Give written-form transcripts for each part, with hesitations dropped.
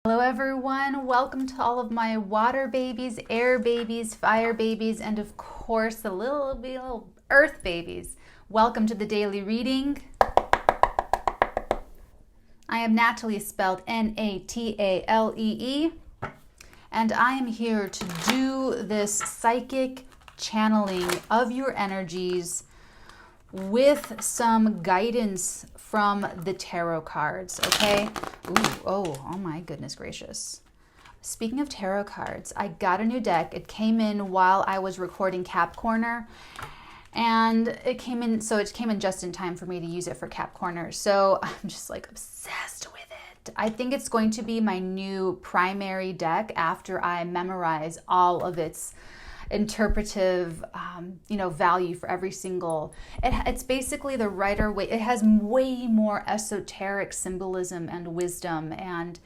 Hello everyone, welcome to all of my water babies, air babies, fire babies, and of course the little earth babies. Welcome to the daily reading. I am Natalie, spelled N-A-T-A-L-E-E, and I am here to do this psychic channeling of your energies with some guidance from the tarot cards, okay? Oh my goodness gracious. Speaking of tarot cards, I got a new deck. It came in while I was recording Cap Corner, and it came in just in time for me to use it for Cap Corner. So I'm just like obsessed with it. I think it's going to be my new primary deck after I memorize all of its interpretive value for every single. It's basically the Rider-Waite. It has way more esoteric symbolism and wisdom and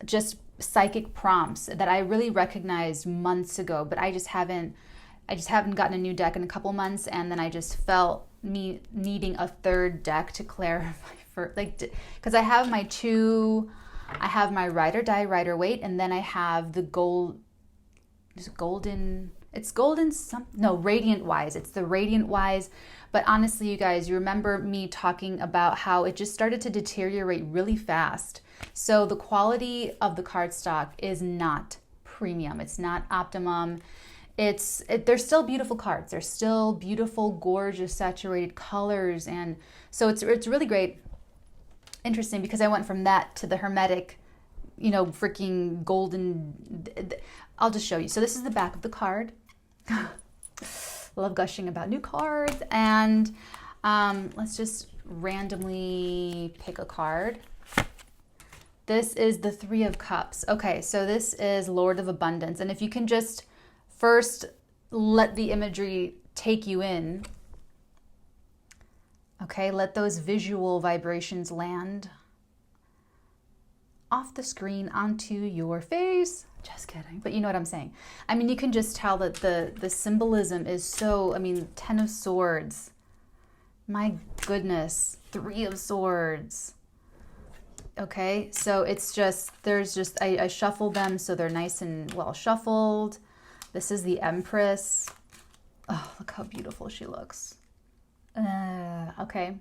just psychic prompts that I really recognized months ago, but I just haven't gotten a new deck in a couple months, and then I just felt me needing a third deck to clarify for because I have my Rider-Waite, and then I have the Radiant Wise. It's the Radiant Wise. But honestly, you guys, you remember me talking about how it just started to deteriorate really fast. So the quality of the cardstock is not premium. It's not optimum. They're still beautiful cards. They're still beautiful, gorgeous, saturated colors. And so it's really great. Interesting, because I went from that to the Hermetic, freaking golden. I'll just show you. So this is the back of the card. Love gushing about new cards. And let's just randomly pick a card. This is the Three of Cups. Okay, so this is Lord of Abundance. And if you can just first let the imagery take you in. Okay, let those visual vibrations land off the screen onto your face. Just kidding, but you know what I'm saying. I mean, you can just tell that the symbolism is so, Ten of Swords. My goodness, Three of Swords. Okay, so it's just, I shuffled them so they're nice and well shuffled. This is the Empress. Oh, look how beautiful she looks. Okay.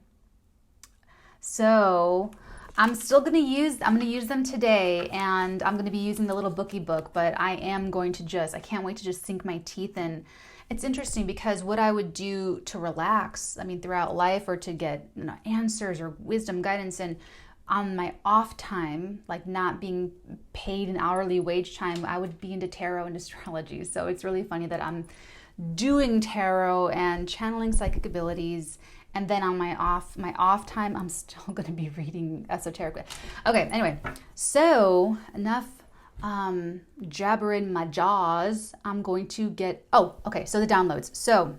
So I'm going to use them today, and I'm going to be using the little bookie book, but I can't wait to just sink my teeth in. It's interesting because what I would do to relax, throughout life, or to get answers or wisdom, guidance, and on my off time, like not being paid an hourly wage time, I would be into tarot and astrology. So it's really funny that I'm doing tarot and channeling psychic abilities, and then on my off time, I'm still going to be reading esoteric. Okay, anyway, so enough jabbering my jaws. I'm going to get, so the downloads. So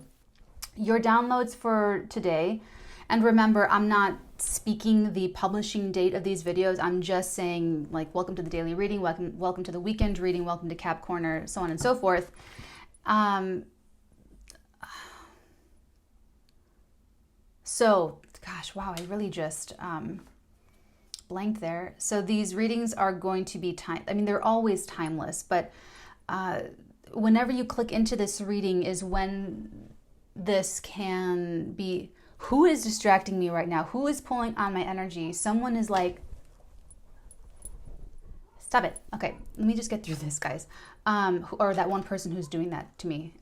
your downloads for today, and remember, I'm not speaking the publishing date of these videos. I'm just saying, like, welcome to the daily reading, welcome to the weekend reading, welcome to Cap Corner, so on and so forth. So, gosh, wow, I really just blanked there. So these readings are going to be they're always timeless, but whenever you click into this reading is when this can be, who is distracting me right now? Who is pulling on my energy? Someone is like, stop it. Okay, let me just get through this, guys. Or that one person who's doing that to me.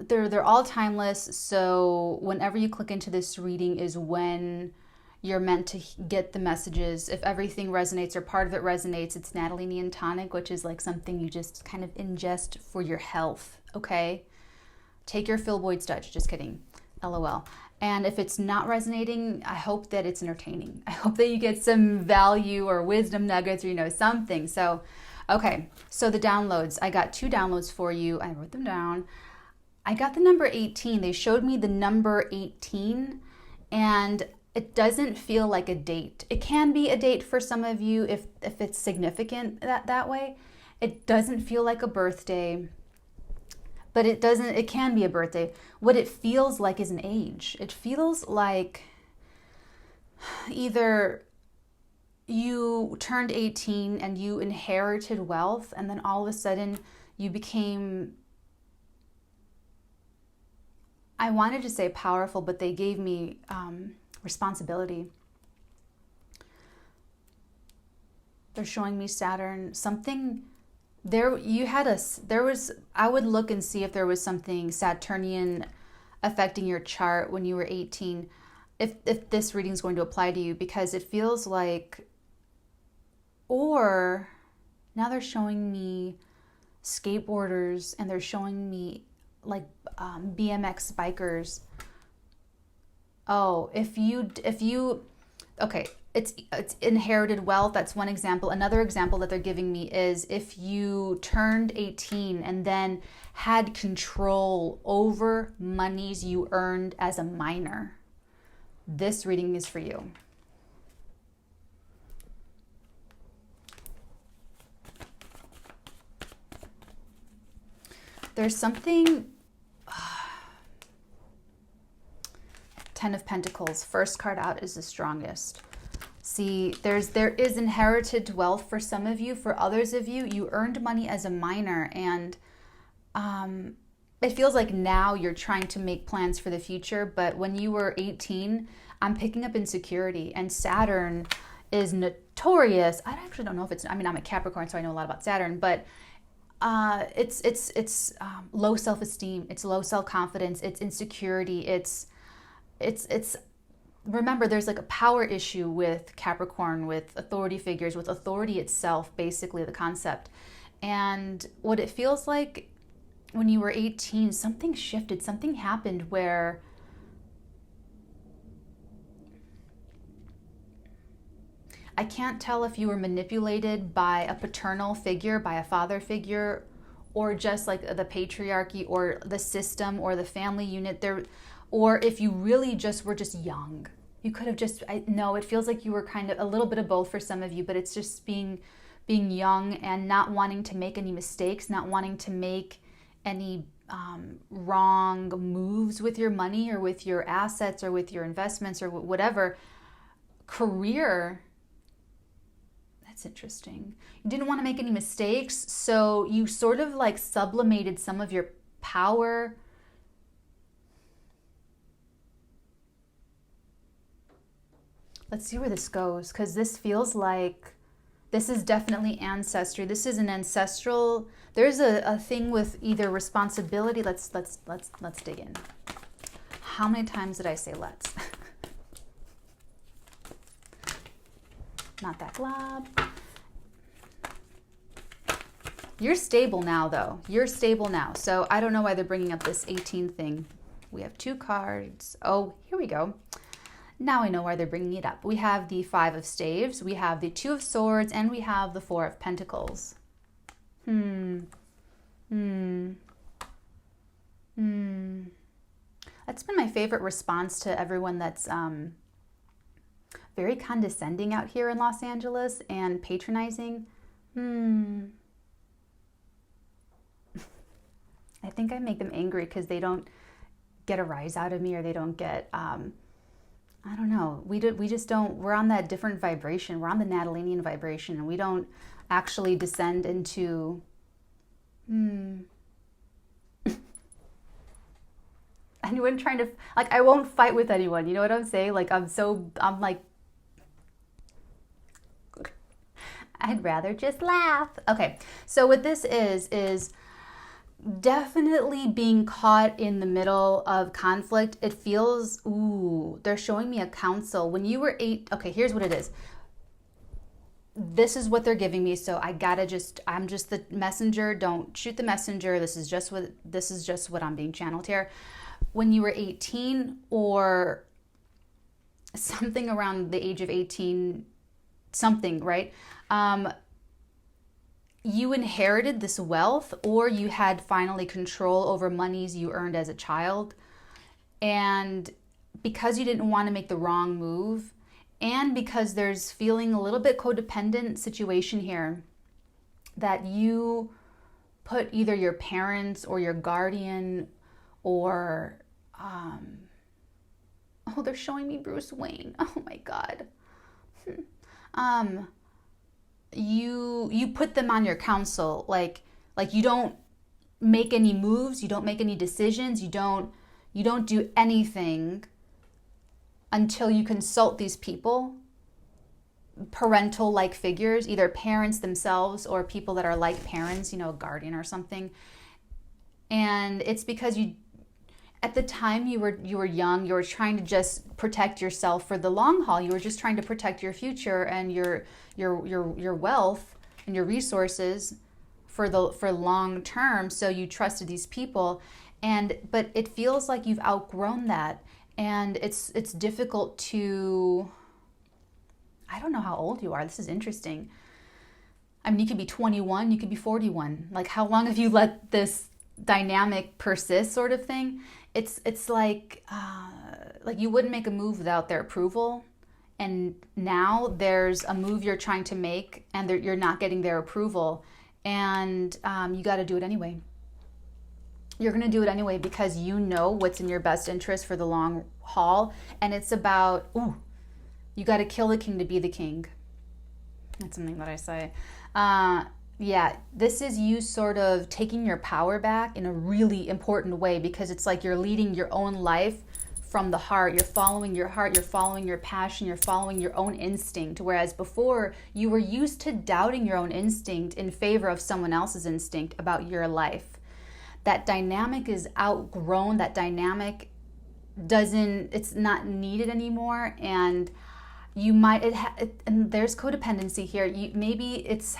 They're all timeless, so whenever you click into this reading is when you're meant to get the messages. If everything resonates or part of it resonates, it's Natalie Neon Tonic, which is like something you just kind of ingest for your health, okay? Take your Phil Boyd Studge, just kidding, LOL. And if it's not resonating, I hope that it's entertaining. I hope that you get some value or wisdom nuggets or something. So, okay, so the downloads. I got 2 downloads for you. I wrote them down. I got the number 18. They showed me the number 18, and it doesn't feel like a date. It can be a date for some of you if it's significant that way. It doesn't feel like a birthday, but it can be a birthday. What it feels like is an age. It feels like either you turned 18 and you inherited wealth, and then all of a sudden you became, I wanted to say powerful, but they gave me responsibility. They're showing me Saturn, something there, you had there was, I would look and see if there was something Saturnian affecting your chart when you were 18, if this reading is going to apply to you, because it feels like, or now they're showing me skateboarders, and they're showing me like BMX bikers. Oh, if you, okay, it's inherited wealth. That's one example. Another example that they're giving me is if you turned 18 and then had control over monies you earned as a minor. This reading is for you. There's something, 10 of Pentacles, first card out is the strongest. See, there is inherited wealth for some of you. For others of you, you earned money as a minor, and it feels like now you're trying to make plans for the future. But when you were 18, I'm picking up insecurity, and Saturn is notorious. I actually don't know if it's, I mean, I'm a Capricorn, so I know a lot about Saturn, but it's low self-esteem, it's low self-confidence, it's insecurity, it's remember, there's like a power issue with Capricorn, with authority figures, with authority itself, basically the concept. And what it feels like when you were 18, something shifted, something happened where I can't tell if you were manipulated by a paternal figure, by a father figure, or just like the patriarchy or the system or the family unit there, or if you really just were just young. You could have just, no, it feels like you were kind of a little bit of both for some of you, but it's just being young and not wanting to make any mistakes, not wanting to make any wrong moves with your money or with your assets or with your investments or whatever. Career, that's interesting. You didn't want to make any mistakes, so you sort of like sublimated some of your power. Let's see where this goes, because this feels like this is definitely ancestry. This is an ancestral. There's a thing with either responsibility. Let's dig in. How many times did I say let's? Not that glob. You're stable now, though. You're stable now. So I don't know why they're bringing up this 18 thing. We have 2 cards. Oh, here we go. Now I know why they're bringing it up. We have the 5 of Staves, we have the 2 of Swords, and we have the 4 of Pentacles. That's been my favorite response to everyone that's very condescending out here in Los Angeles and patronizing. I think I make them angry because they don't get a rise out of me, or they don't get... I don't know. We just don't, we're on that different vibration. We're on the Natalinian vibration, and we don't actually descend into, anyone trying to, like, I won't fight with anyone. You know what I'm saying? Like, I'm like, I'd rather just laugh. Okay. So what this is definitely being caught in the middle of conflict. It feels, ooh, they're showing me a council. When you were 8, okay, here's what it is. This is what they're giving me, so I gotta I'm just the messenger. Don't shoot the messenger. This is just what I'm being channeled here. When you were 18 or something around the age of 18, something, right? You inherited this wealth, or you had finally control over monies you earned as a child. And because you didn't want to make the wrong move, and because there's feeling a little bit codependent situation here, that you put either your parents or your guardian or, oh, they're showing me Bruce Wayne. Oh my God. you put them on your council. Like you don't make any moves, you don't make any decisions, you don't do anything until you consult these people, parental like figures, either parents themselves or people that are like parents, a guardian or something. And it's because at the time you were young, you were trying to just protect yourself for the long haul. You were just trying to protect your future and your wealth and your resources for long term. So you trusted these people, but it feels like you've outgrown that, and it's difficult to. I don't know how old you are. This is interesting. I mean, you could be 21, you could be 41. Like, how long have you let this dynamic persist, sort of thing? It's like you wouldn't make a move without their approval, and now there's a move you're trying to make, and you're not getting their approval, and you got to do it anyway. You're going to do it anyway because you know what's in your best interest for the long haul, and it's about you got to kill the king to be the king. That's something that I say. Yeah, this is you sort of taking your power back in a really important way, because it's like you're leading your own life from the heart. You're following your heart, you're following your passion, you're following your own instinct. Whereas before, you were used to doubting your own instinct in favor of someone else's instinct about your life. That dynamic is outgrown. That dynamic it's not needed anymore. And you might, and there's codependency here. Maybe it's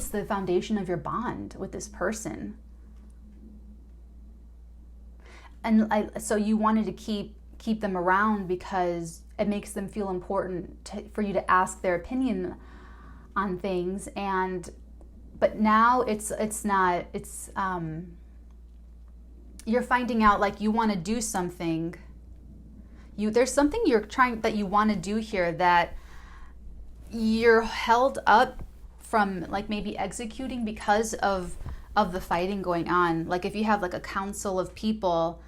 the foundation of your bond with this person. And so you wanted to keep them around because it makes them feel important for you to ask their opinion on things. But now it's not. You're finding out like you want to do something. There's something that you want to do here that you're held up from, like maybe executing because of the fighting going on. Like if you have like a council of people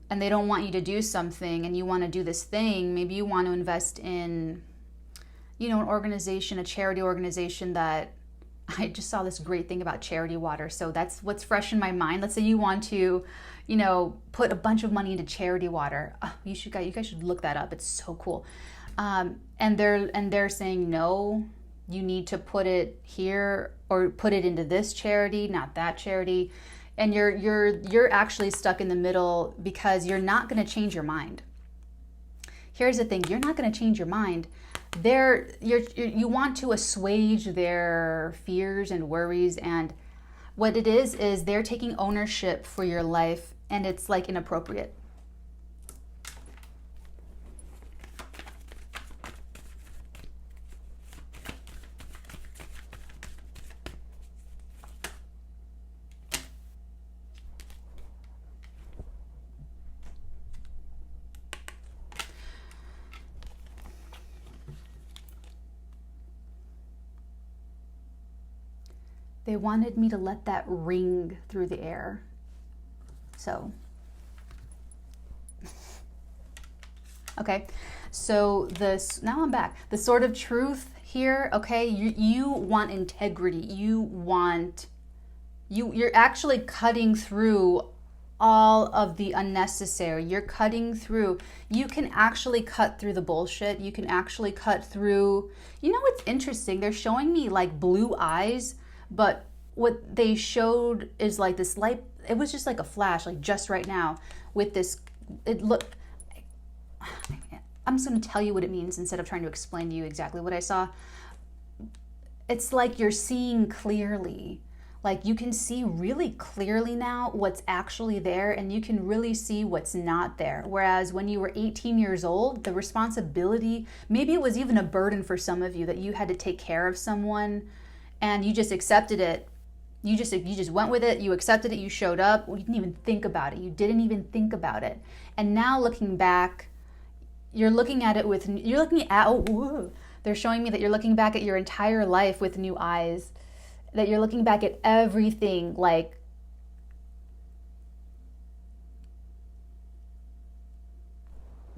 and they don't want you to do something and you want to do this thing, maybe you want to invest in, an organization, a charity organization that, I just saw this great thing about charity water. So that's what's fresh in my mind. Let's say you want to, put a bunch of money into charity water. Oh, you guys should look that up. It's so cool. And they're saying, no, you need to put it here or put it into this charity, not that charity. And you're actually stuck in the middle because you're not going to change your mind. Here's the thing. You're not going to change your mind. You want to assuage their fears and worries, and what it is they're taking ownership for your life, and it's like inappropriate. They wanted me to let that ring through the air. So, okay. So now I'm back. The sword of truth here, okay? You want integrity. You're actually cutting through all of the unnecessary. You're cutting through. You can actually cut through the bullshit. You can actually cut through. What's interesting? They're showing me like blue eyes, but what they showed is like this light. It was just like a flash, like just right now with this. I'm just going to tell you what it means instead of trying to explain to you exactly what I saw. It's like you're seeing clearly. Like you can see really clearly now what's actually there, and you can really see what's not there. Whereas when you were 18 years old, the responsibility, maybe it was even a burden for some of you that you had to take care of someone, and you just accepted it. You just went with it. You accepted it. You showed up. You didn't even think about it. You didn't even think about it. And now looking back, they're showing me that you're looking back at your entire life with new eyes, that you're looking back at everything like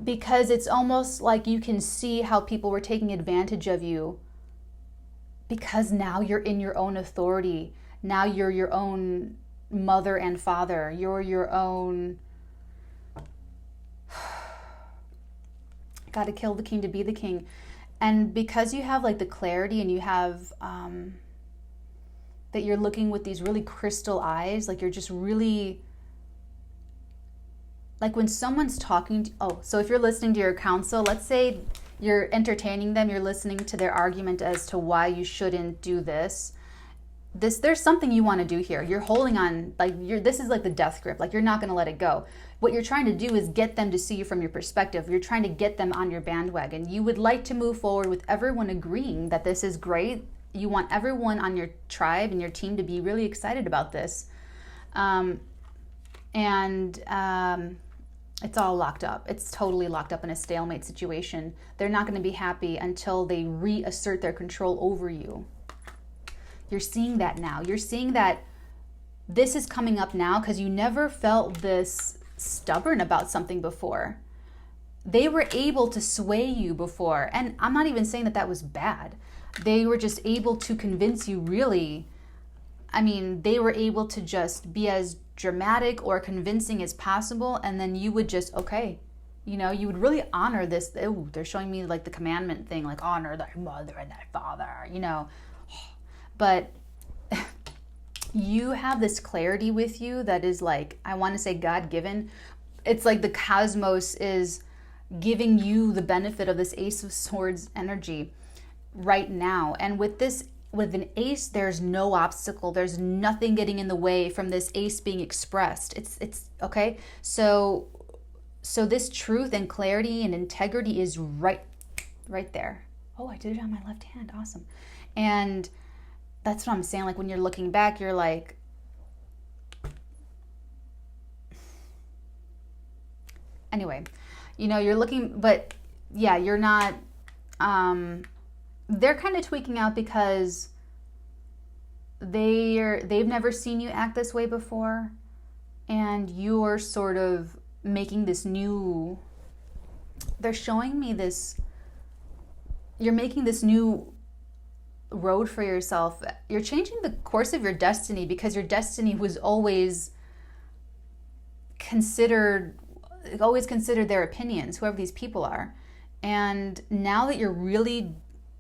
because it's almost like you can see how people were taking advantage of you, because now you're in your own authority. Now you're your own mother and father. You're your own... Gotta kill the king to be the king. And because you have like the clarity, and you have that you're looking with these really crystal eyes, like you're just really, like when someone's talking to, so if you're listening to your counsel, let's say you're entertaining them, you're listening to their argument as to why you shouldn't do this. There's something you want to do here. You're holding on, like this is like the death grip, like you're not going to let it go. What you're trying to do is get them to see you from your perspective. You're trying to get them on your bandwagon. You would like to move forward with everyone agreeing that this is great. You want everyone on your tribe and your team to be really excited about this. It's all locked up. It's totally locked up in a stalemate situation. They're not going to be happy until they reassert their control over you. You're seeing that now. You're seeing that this is coming up now because you never felt this stubborn about something before. They were able to sway you before. And I'm not even saying that that was bad. They were just able to convince you, really. I mean, they were able to just be as dramatic or convincing as possible. And then you would just, okay, you know, you would really honor this. Oh, they're showing me like the commandment thing, like honor thy mother and thy father, you know. But you have this clarity with you that is like, I want to say God-given. It's like the cosmos is giving you the benefit of this Ace of Swords energy right now. And with an ace, there's no obstacle. There's nothing getting in the way from this ace being expressed. It's okay. So this truth and clarity and integrity is right there. Oh, I did it on my left hand. Awesome. And that's what I'm saying. Like when you're looking back, you're like, anyway, you know, you're looking, but yeah, you're not, they're kind of tweaking out because they've never seen you act this way before. And you're sort of making this new, they're showing me this, you're making this new road for yourself. You're changing the course of your destiny because your destiny was always considered their opinions, whoever these people are. And now that you're really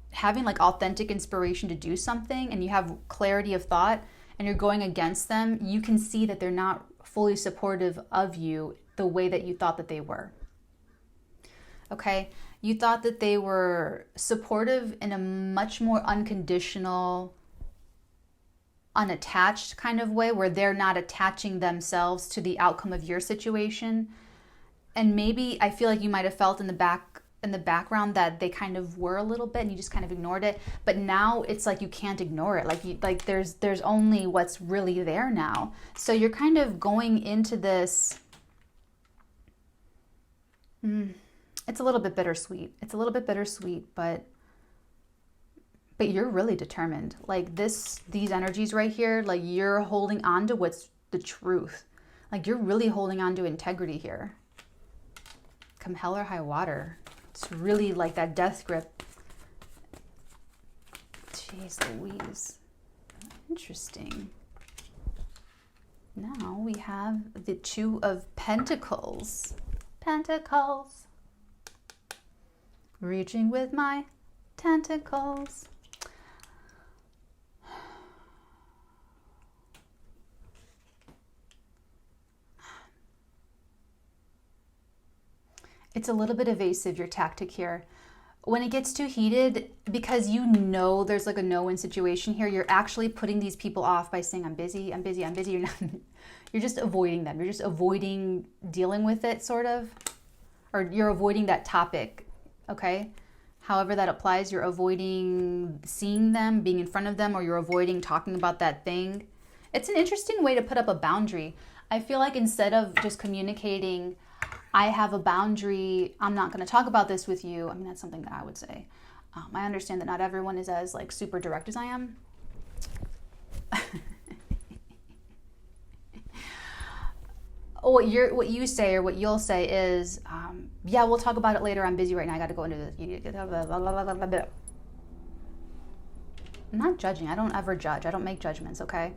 having like authentic inspiration to do something and you have clarity of thought and you're going against them, you can see that they're not fully supportive of you the way that you thought that they were. Okay? You thought that they were supportive in a much more unconditional, unattached kind of way where they're not attaching themselves to the outcome of your situation. And maybe I feel like you might have felt in the background that they kind of were a little bit and you just kind of ignored it. But now it's like you can't ignore it. Like there's only what's really there now. So you're kind of going into this... It's a little bit bittersweet. But you're really determined. Like these energies right here, like you're holding on to what's the truth. Like you're really holding on to integrity here. Come hell or high water. It's really like that death grip. Jeez Louise. Interesting. Now we have the Two of Pentacles. Pentacles. Reaching with my tentacles. It's a little bit evasive, your tactic here. When it gets too heated, because you know there's like a no-win situation here, you're actually putting these people off by saying, I'm busy. You're not, you're just avoiding them. You're just avoiding dealing with it, sort of. Or you're avoiding that topic. Okay, however that applies, you're avoiding seeing them, being in front of them, or you're avoiding talking about that thing. It's an interesting way to put up a boundary. I feel like instead of just communicating, I have a boundary, I'm not going to talk about this with you. I mean, that's something that I would say. I understand that not everyone is as like super direct as I am. Well, what you say or what you'll say is, yeah, we'll talk about it later. I'm busy right now. I got to go into this. I'm not judging. I don't ever judge. I don't make judgments, okay?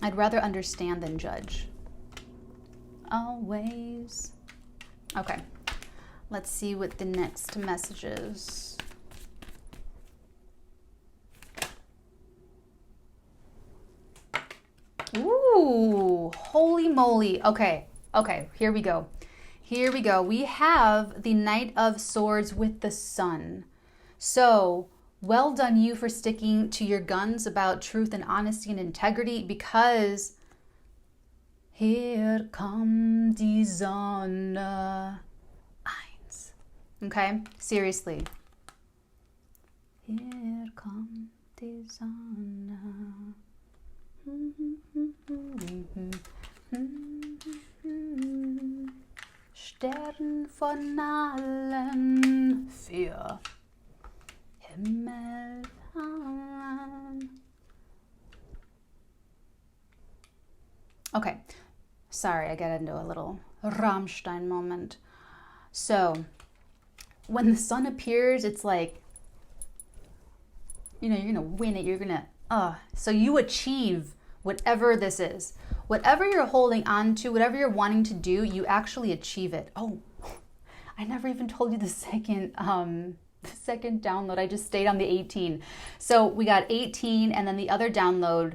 I'd rather understand than judge. Always. Okay. Let's see what the next message is. Ooh, holy moly. Okay, here we go. Here we go. We have the Knight of Swords with the Sun. So, well done you for sticking to your guns about truth and honesty and integrity, because hier kommt die Sonne. Eins. Okay, seriously. Hier kommt die Sonne. Stern von allen für Himmel an. Okay, sorry, I got into a little Rammstein moment. So, when the sun appears, it's like, you know, you're gonna win it, you're gonna, so you achieve whatever this is. Whatever you're holding on to, whatever you're wanting to do, you actually achieve it. Oh, I never even told you the second download. I just stayed on the 18. So we got 18, and then the other download,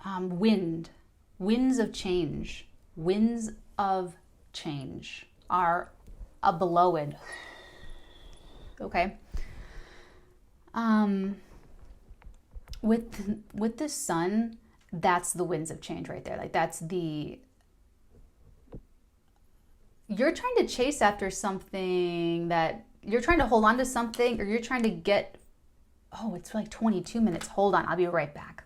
winds of change. Winds of change are a blowing. Okay. With the sun, that's the winds of change right there. Like that's the, you're trying to chase after something, that you're trying to hold on to something, or you're trying to get, oh, it's like 22 minutes. Hold on, I'll be right back.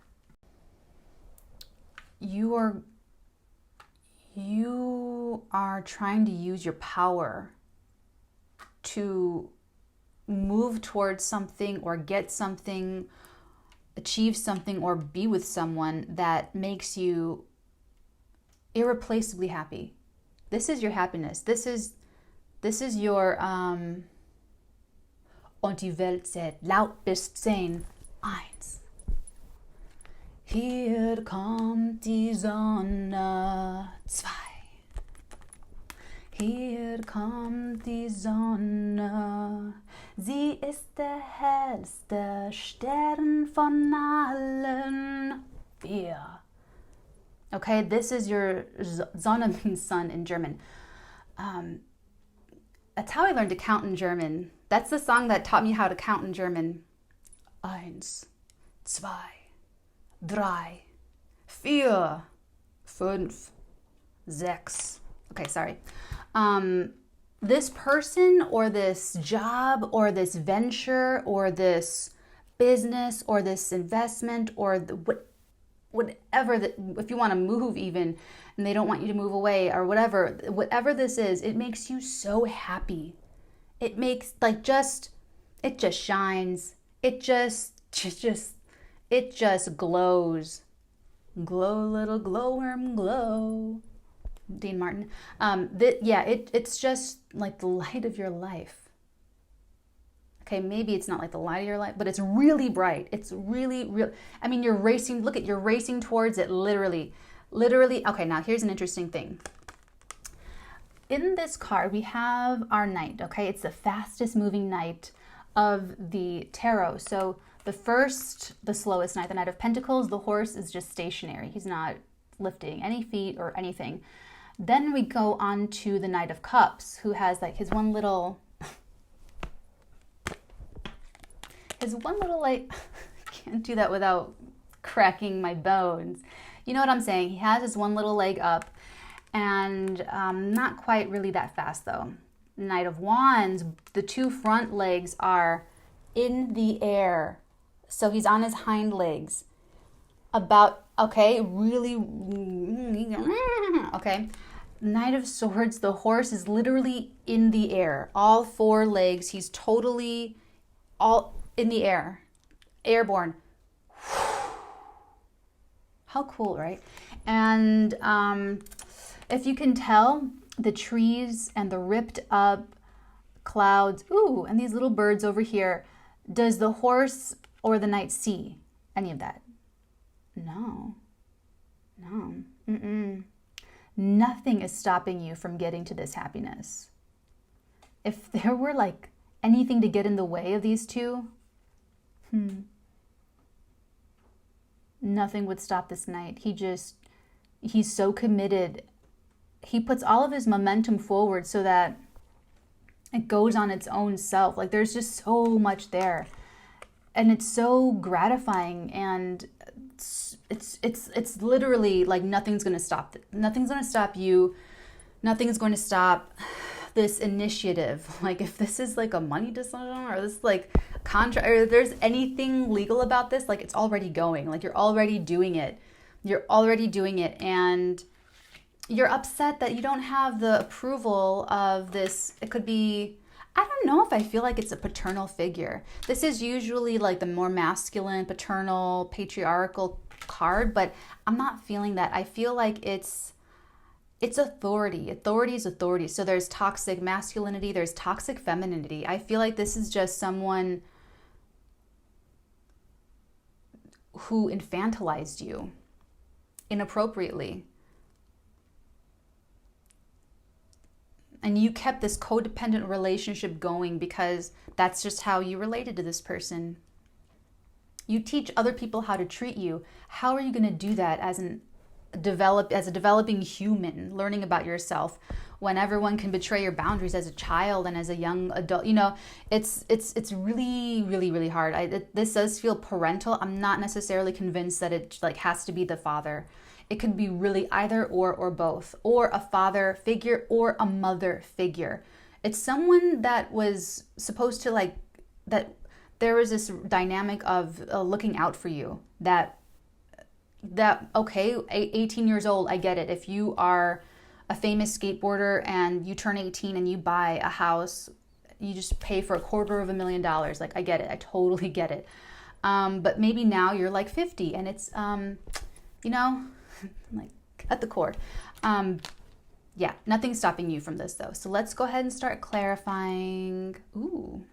You are trying to use your power to move towards something or get something, achieve something, or be with someone that makes you irreplaceably happy. This is your happiness. This is your und die Welt zählt laut bis 10. 1. Hier kommt die Sonne. 2. Hier kommt die Sonne. Sie ist der hellste Stern von allen. 4. Okay, this is your Sonne means sun in German. That's how I learned to count in German. That's the song that taught me how to count in German. 1, 2, 3, 4, 5, 6. Okay, sorry. This person or this job or this venture or this business or this investment or whatever, if you want to move even and they don't want you to move away or whatever this is, it makes you so happy. It makes it just shines. It just glows. Glow, little glowworm, glow. Dean Martin. It's just like the light of your life. Okay, maybe it's not like the light of your life, but it's really bright. It's really real. I mean, you're racing towards it, literally. Okay, now here's an interesting thing. In this card, we have our knight, okay? It's the fastest moving knight of the tarot. So the slowest knight, the Knight of Pentacles, the horse is just stationary. He's not lifting any feet or anything. Then we go on to the Knight of Cups, who has like his one little like, I can't do that without cracking my bones. You know what I'm saying? He has his one little leg up, and not quite really that fast though. Knight of Wands, the two front legs are in the air. So he's on his hind legs. Okay. Knight of Swords, the horse is literally in the air. All 4 legs, he's totally all in the air. Airborne. How cool, right? And if you can tell, the trees and the ripped up clouds, ooh, and these little birds over here, does the horse or the knight see any of that? No. Nothing is stopping you from getting to this happiness. If there were like anything to get in the way of these two, nothing would stop this knight. He's so committed. He puts all of his momentum forward so that it goes on its own self. Like there's just so much there. And it's so gratifying, and it's literally like nothing's going to stop it. Nothing's going to stop you. Nothing's going to stop this initiative. Like if this is like a money decision, or this like contract, or if there's anything legal about this, like it's already going. Like you're already doing it. And you're upset that you don't have the approval of this. It could be, I don't know if I feel like it's a paternal figure. This is usually like the more masculine, paternal, patriarchal card, but I'm not feeling that. I feel like it's authority. Authority is authority. So there's toxic masculinity, there's toxic femininity. I feel like this is just someone who infantilized you inappropriately. And you kept this codependent relationship going because that's just how you related to this person. You teach other people how to treat you. How are you going to do that as a developing human, learning about yourself, when everyone can betray your boundaries as a child and as a young adult? You know, it's really, really, really hard. This does feel parental. I'm not necessarily convinced that it like has to be the father. It could be really either or both, or a father figure or a mother figure. It's someone that was supposed to like, that there was this dynamic of looking out for you, that okay, 18 years old, I get it. If you are a famous skateboarder and you turn 18 and you buy a house, you just pay for $250,000. Like I get it. I totally get it. But maybe now you're like 50 and it's, you know, like cut the cord. Yeah, nothing's stopping you from this though. So let's go ahead and start clarifying. Ooh.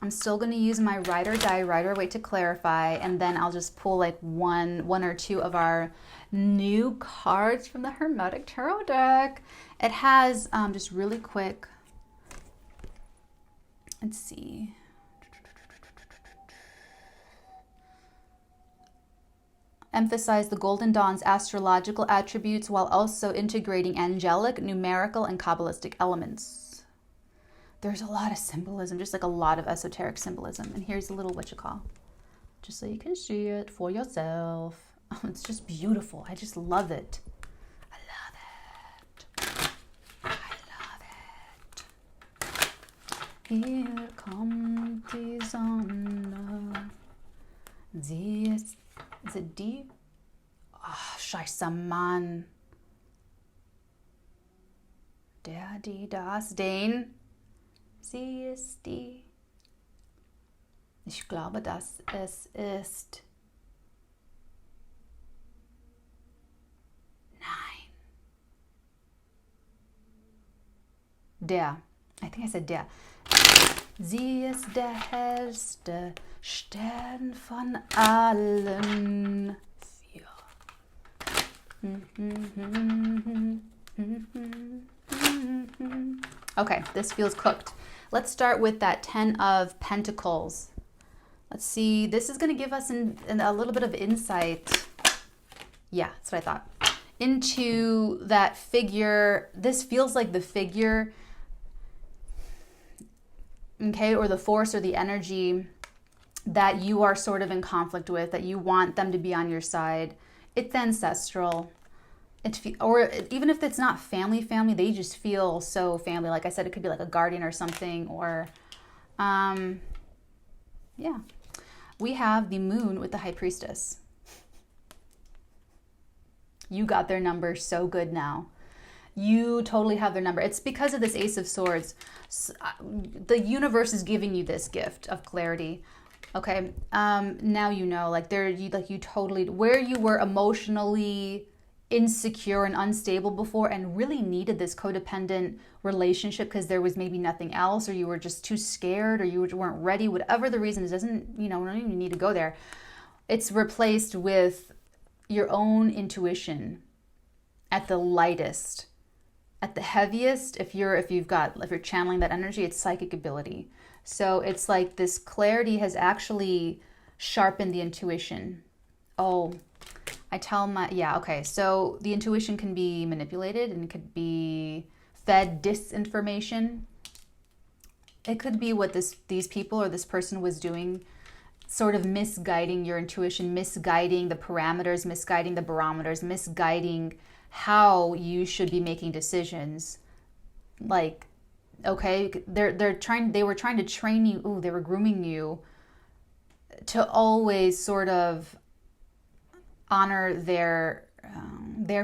I'm still going to use my Rider Die, Rider Waite to clarify, and then I'll just pull like one or two of our new cards from the Hermetic Tarot deck. It has, just really quick, let's see. Emphasize the Golden Dawn's astrological attributes while also integrating angelic, numerical, and Kabbalistic elements. There's a lot of symbolism, just like a lot of esoteric symbolism. And here's a little whatchamacall, just so you can see it for yourself. Oh, it's just beautiful. I just love it. I love it. Hier kommt die Sonne. Sie ist die? Oh, scheiße, Mann. Der, die, das, den. Sie ist die. Ich glaube, dass es ist. Nein. Der. I think I said der. Sie ist der hellste Stern von allen vier. Okay, this feels cooked. Let's start with that 10 of Pentacles. Let's see. This is going to give us a little bit of insight. Yeah, that's what I thought. Into that figure. This feels like the figure, okay, or the force or the energy that you are sort of in conflict with, that you want them to be on your side. It's ancestral. Or even if it's not family, they just feel so family. Like I said, it could be like a guardian or something, or, yeah. We have the Moon with the High Priestess. You got their number so good now. You totally have their number. It's because of this Ace of Swords. The universe is giving you this gift of clarity. Okay, now you know, like you totally, where you were emotionally insecure and unstable before and really needed this codependent relationship because there was maybe nothing else, or you were just too scared, or you weren't ready, whatever the reason is, doesn't, you know, we don't even need to go there. It's replaced with your own intuition at the lightest. At the heaviest, if you're channeling that energy, it's psychic ability. So it's like this clarity has actually sharpened the intuition. Oh, okay. So the intuition can be manipulated and it could be fed disinformation. It could be what these people or this person was doing, sort of misguiding your intuition, misguiding the parameters, misguiding the barometers, misguiding how you should be making decisions. Like, okay, they were trying to train you. They were grooming you to always sort of honor their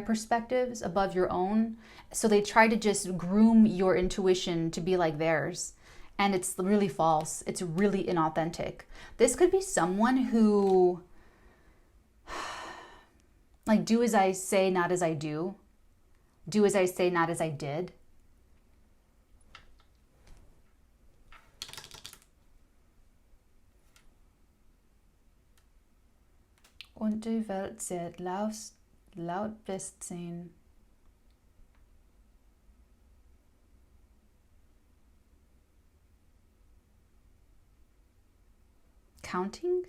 perspectives above your own. So they try to just groom your intuition to be like theirs. And it's really false. It's really inauthentic. This could be someone who, like, do as I say, not as I do. Do as I say, not as I did. Und die Welt wird laut sein. Counting?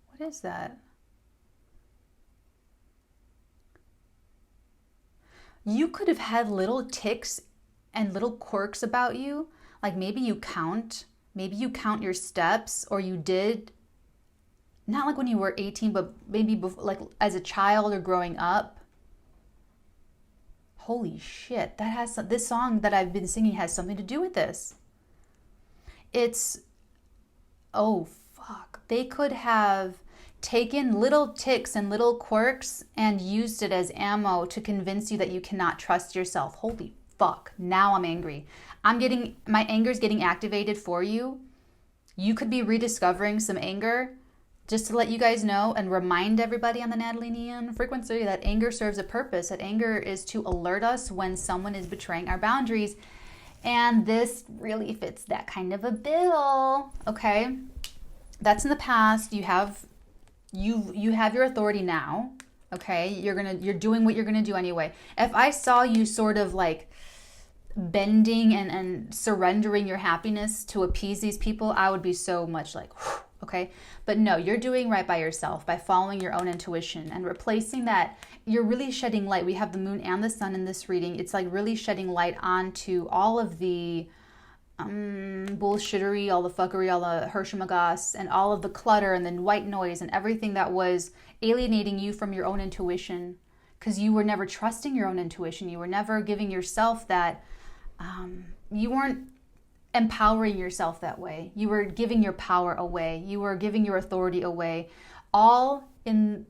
What is that? You could have had little ticks and little quirks about you. Like maybe you count your steps, or you did, not like when you were 18, but maybe before, like as a child or growing up. Holy shit, this song that I've been singing has something to do with this. Oh fuck. They could have taken little ticks and little quirks and used it as ammo to convince you that you cannot trust yourself. Holy fuck. Now I'm angry. My anger's getting activated for you. You could be rediscovering some anger. Just to let you guys know and remind everybody on the Natalinian frequency that anger serves a purpose. That anger is to alert us when someone is betraying our boundaries. And this really fits that kind of a bill. Okay? That's in the past. You have your authority now. Okay? You're doing what you're gonna do anyway. If I saw you sort of like bending and surrendering your happiness to appease these people, I would be so much like, whew, okay? But no, you're doing right by yourself by following your own intuition and replacing that. You're really shedding light. We have the moon and the sun in this reading. It's like really shedding light onto all of the bullshittery, all the fuckery, all the Hershamagas, and all of the clutter and the white noise and everything that was alienating you from your own intuition, because you were never trusting your own intuition. You were never giving yourself that, you weren't empowering yourself that way. You were giving your power away. You were giving your authority away, all in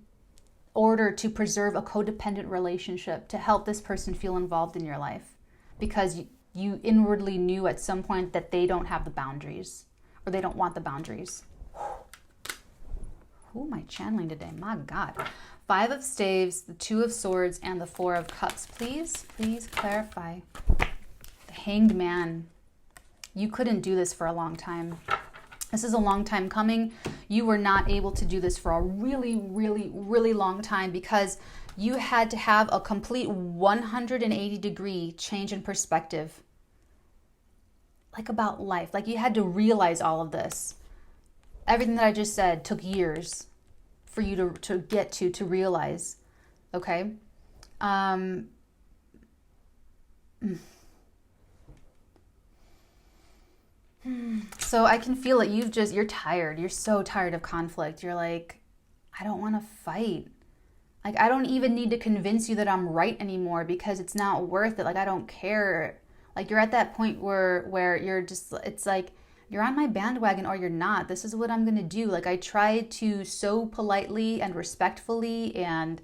order to preserve a codependent relationship, to help this person feel involved in your life, because you inwardly knew at some point that they don't have the boundaries, or they don't want the boundaries. Who am I channeling today? My God. 5 of Staves, the 2 of Swords, and the 4 of Cups. Please clarify. The Hanged Man. You couldn't do this for a long time. This is a long time coming. You were not able to do this for a really, really, really long time, because you had to have a complete 180-degree change in perspective. Like about life. Like you had to realize all of this. Everything that I just said took years for you to get to realize. Okay? So I can feel it. You're tired. You're so tired of conflict. You're like, I don't want to fight. Like, I don't even need to convince you that I'm right anymore, because it's not worth it. Like, I don't care. Like, you're at that point where you're just, it's like, you're on my bandwagon or you're not. This is what I'm going to do. Like, I tried to so politely and respectfully and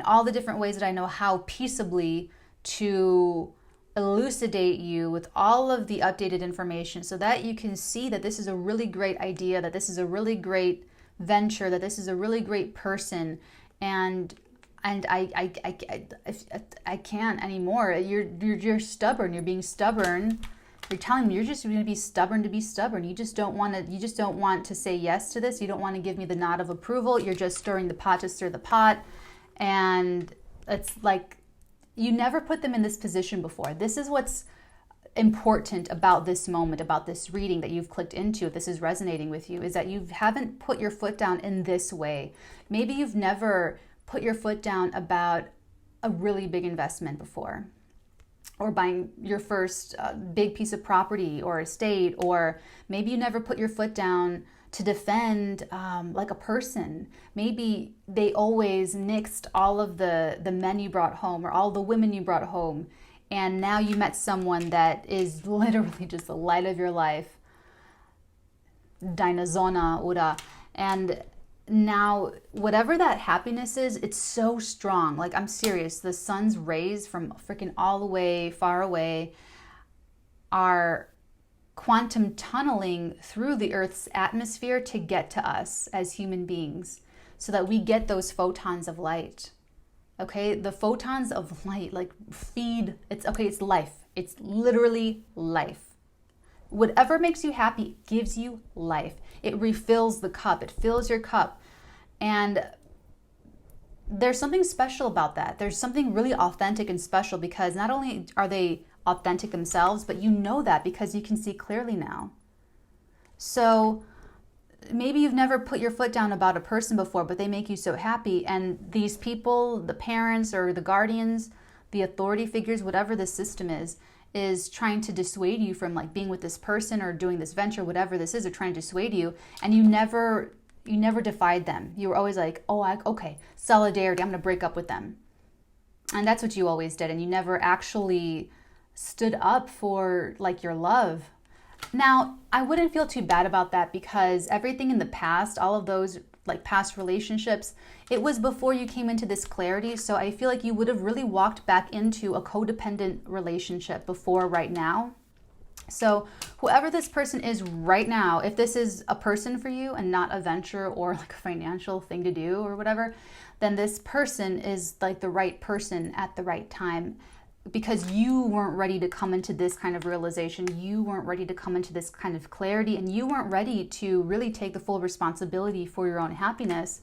all the different ways that I know how, peaceably to elucidate you with all of the updated information so that you can see that this is a really great idea, that this is a really great venture, that this is a really great person, and I can't anymore. You're stubborn. You're being stubborn. You're telling me you're just going to be stubborn to be stubborn. You just don't want to say yes to this. You don't want to give me the nod of approval. You're just stirring the pot to stir the pot. And it's like you never put them in this position before. This is what's important about this moment, about this reading that you've clicked into, if this is resonating with you, is that you haven't put your foot down in this way. Maybe you've never put your foot down about a really big investment before, or buying your first big piece of property or estate, or maybe you never put your foot down to defend like a person. Maybe they always nixed all of the men you brought home or all the women you brought home, and now you met someone that is literally just the light of your life, deine Sonne, oder, and now whatever that happiness is, it's so strong. Like, I'm serious, the sun's rays from freaking all the way far away are quantum tunneling through the Earth's atmosphere to get to us as human beings so that we get those photons of light. Okay, the photons of light like feed, it's life. It's literally life. Whatever makes you happy gives you life. It refills the cup. It fills your cup. And there's something special about that. There's something really authentic and special, because not only are they authentic themselves, but you know that because you can see clearly now. So maybe you've never put your foot down about a person before, but they make you so happy. And these people, the parents or the guardians, the authority figures, whatever the system is trying to dissuade you from like being with this person or doing this venture, whatever this is, they're trying to dissuade you. And you never defied them. You were always like, okay, solidarity, I'm going to break up with them. And that's what you always did. And you never actually stood up for like your love. Now, I wouldn't feel too bad about that, because everything in the past, all of those like past relationships, it was before you came into this clarity. So I feel like you would have really walked back into a codependent relationship before right now. So whoever this person is right now, if this is a person for you and not a venture or like a financial thing to do or whatever, then this person is like the right person at the right time, because you weren't ready to come into this kind of realization. You weren't ready to come into this kind of clarity, and you weren't ready to really take the full responsibility for your own happiness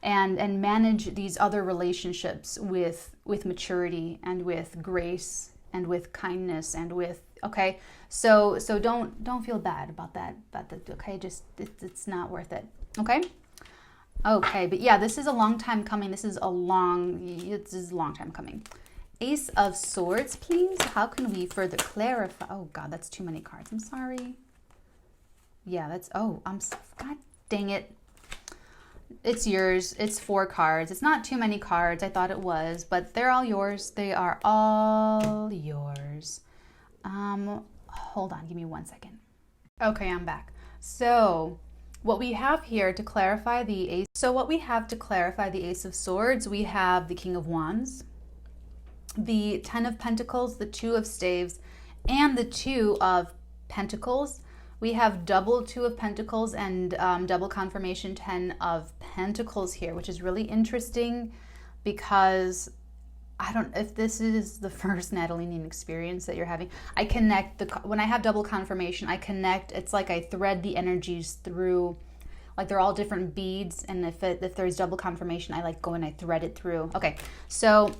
and manage these other relationships with maturity and with grace and with kindness and with, okay? So don't feel bad about that, okay? Just, it's not worth it, okay? Okay, but yeah, this is a long time coming. This is a long time coming. Ace of Swords, please. How can we further clarify? Oh God, that's too many cards. I'm sorry. Yeah, God dang it. It's yours. It's 4 cards. It's not too many cards. I thought it was, but they're all yours. They are all yours. Hold on, give me 1 second. Okay, I'm back. So what we have here to clarify the Ace. So what we have to clarify the Ace of Swords, we have the King of Wands, the 10 of Pentacles, the 2 of Staves, and the 2 of Pentacles. We have double 2 of Pentacles and double confirmation 10 of Pentacles here, which is really interesting, because I don't, if this is the first Natalinian experience that you're having, I connect when I have double confirmation, I connect, it's like I thread the energies through, like they're all different beads, and if there's double confirmation, I like go and I thread it through. Okay, so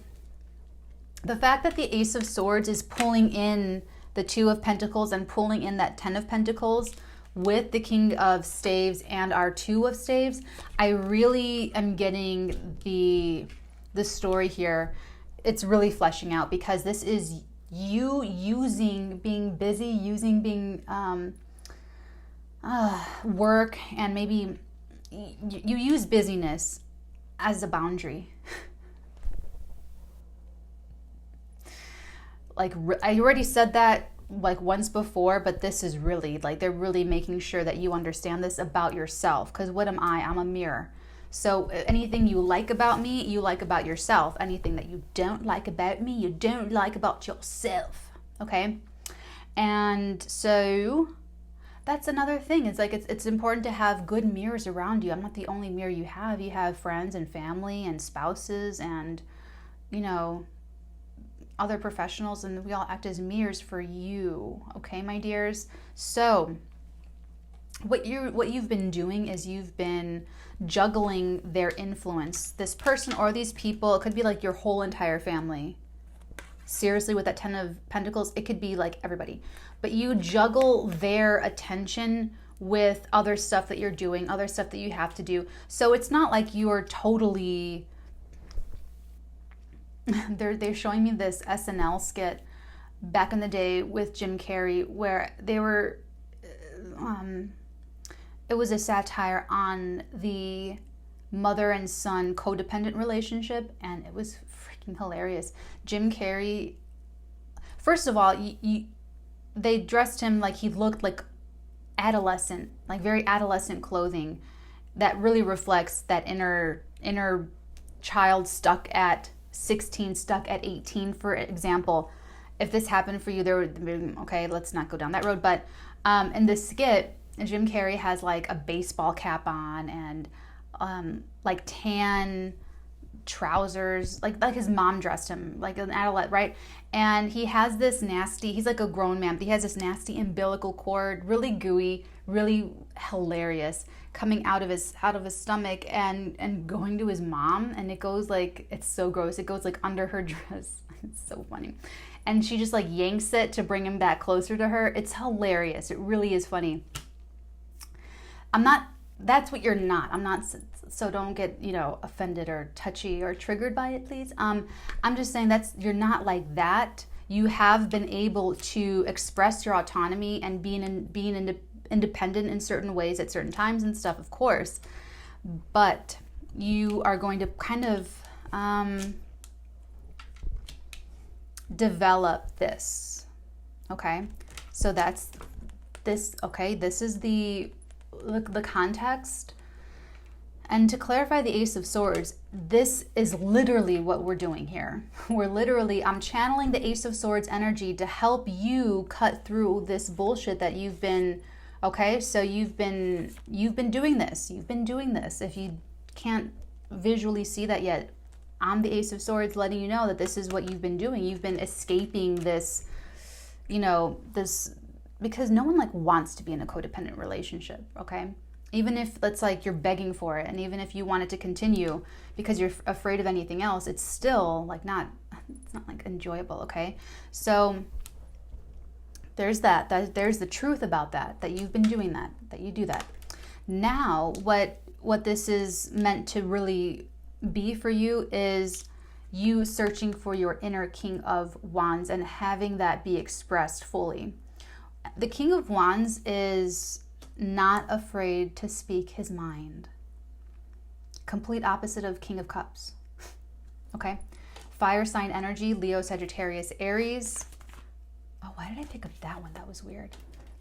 the fact that the Ace of Swords is pulling in the 2 of Pentacles and pulling in that 10 of Pentacles with the King of Staves and our 2 of Staves, I really am getting the story here. It's really fleshing out, because this is you being busy, using work, and maybe you use busyness as a boundary. Like, I already said that like once before, but this is really like, they're really making sure that you understand this about yourself. Because what am I? I'm a mirror. So anything you like about me, you like about yourself. Anything that you don't like about me, you don't like about yourself. Okay? And so that's another thing. It's like it's important to have good mirrors around you. I'm not the only mirror you have. You have friends and family and spouses and, you know, other professionals, and we all act as mirrors for you. Okay, my dears? So what you've been doing is you've been juggling their influence. This person or these people, it could be like your whole entire family. Seriously, with that 10 of Pentacles, it could be like everybody. But you juggle their attention with other stuff that you're doing, other stuff that you have to do. So it's not like you're totally... They're showing me this SNL skit back in the day with Jim Carrey where they were... it was a satire on the mother and son codependent relationship, and it was freaking hilarious. Jim Carrey, first of all, they dressed him like he looked like adolescent, like very adolescent clothing that really reflects that inner child stuck at 16, stuck at 18, for example. If this happened for you, okay, let's not go down that road. But in this skit, Jim Carrey has like a baseball cap on and like tan trousers, like his mom dressed him like an adolescent, right? And he has this nasty, he's like a grown man, but he has this nasty umbilical cord, really gooey, really hilarious, coming out of his stomach and going to his mom, and it goes like, it's so gross, it goes like under her dress. It's so funny. And she just like yanks it to bring him back closer to her. It's hilarious. It really is funny. That's what you're not. I'm not, so don't get, offended or touchy or triggered by it, please. I'm just saying you're not like that. You have been able to express your autonomy and being independent in certain ways at certain times and stuff, of course. But you are going to kind of develop this. Okay? So that's this. Okay? This is the context. And to clarify the Ace of Swords, this is literally what we're doing here. I'm channeling the Ace of Swords energy to help you cut through this bullshit that you've been, okay? So you've been doing this. You've been doing this. If you can't visually see that yet, I'm the Ace of Swords letting you know that this is what you've been doing. You've been escaping this, this, because no one wants to be in a codependent relationship, okay? Even if it's like you're begging for it, and even if you want it to continue because you're afraid of anything else, it's still it's not enjoyable, okay? So there's that there's the truth about that you've been doing that you do that. Now, what this is meant to really be for you is you searching for your inner King of Wands and having that be expressed fully. The King of Wands is not afraid to speak his mind. Complete opposite of King of Cups. Okay? Fire sign energy, Leo, Sagittarius, Aries. Oh, why did I pick up that one? That was weird.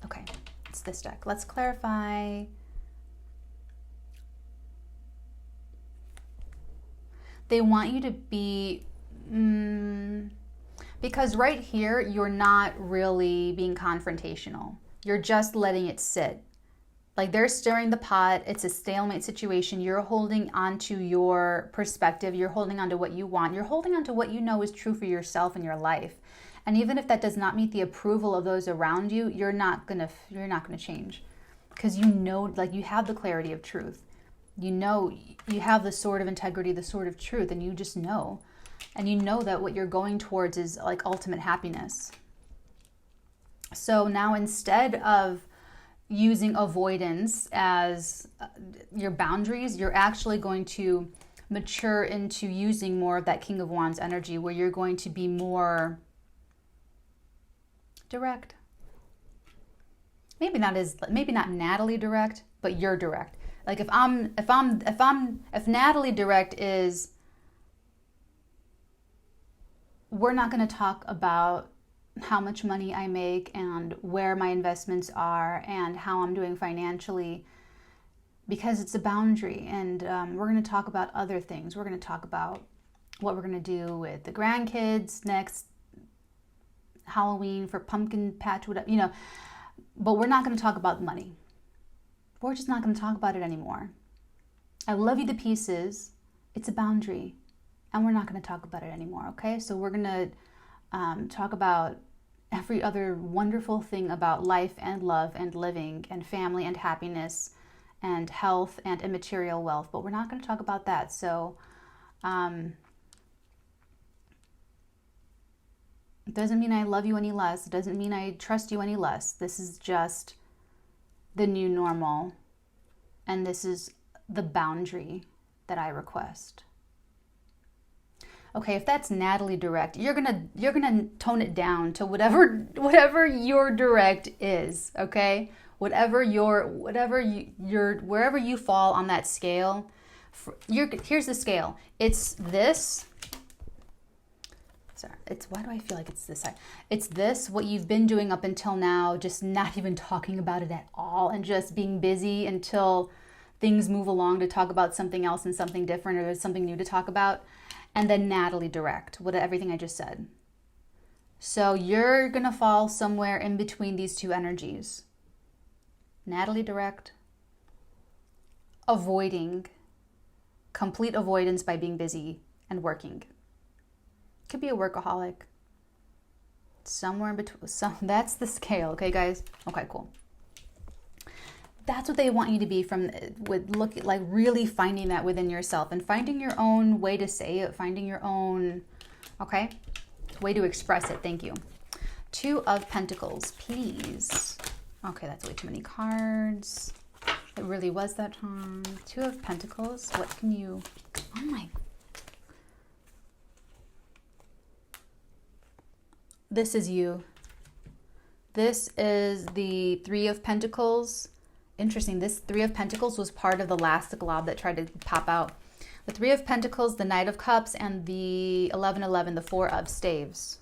Okay, it's this deck. Let's clarify. They want you to be... because right here, you're not really being confrontational. You're just letting it sit. Like they're stirring the pot. It's a stalemate situation. You're holding on to your perspective. You're holding on to what you want. You're holding on to what you know is true for yourself and your life. And even if that does not meet the approval of those around you, you're not gonna change, because you have the clarity of truth. You have the sword of integrity, the sword of truth, and you just know. And you know that what you're going towards is like ultimate happiness. So now, instead of using avoidance as your boundaries, you're actually going to mature into using more of that King of Wands energy, where you're going to be more direct. Maybe not Natalee direct, but you're direct. Like if Natalee direct is, we're not going to talk about how much money I make and where my investments are and how I'm doing financially. because it's a boundary. And we're going to talk about other things. We're going to talk about what we're going to do with the grandkids next Halloween for pumpkin patch, whatever, you know, but we're not going to talk about money. We're just not going to talk about it anymore. I love you to pieces. It's a boundary, and we're not going to talk about it anymore, okay? So we're going to talk about every other wonderful thing about life and love and living and family and happiness and health and immaterial wealth, but we're not going to talk about that. So it doesn't mean I love you any less. It doesn't mean I trust you any less. This is just the new normal, and this is the boundary that I request. Okay, if that's Natalie direct, you're gonna tone it down to whatever your direct is, okay? Wherever you fall on that scale. Here's the scale. It's this. Sorry, why do I feel like it's this side? It's this, what you've been doing up until now, just not even talking about it at all and just being busy until things move along to talk about something else and something different, or there's something new to talk about. And then Natalie direct, everything I just said. So you're going to fall somewhere in between these two energies. Natalie direct, avoiding, complete avoidance by being busy and working. Could be a workaholic. Somewhere in between. So that's the scale, okay, guys? Okay, cool. That's what they want you to be really finding that within yourself and finding your own way to say it, finding your own, okay, way to express it. Thank you. 2 of Pentacles, please. Okay, that's way too many cards. It really was that time. 2 of Pentacles. What can you? Oh my. This is you. This is the 3 of Pentacles. Interesting. This 3 of Pentacles was part of the last glob that tried to pop out. The 3 of Pentacles, the Knight of Cups, and the 1111, the 4 of Staves.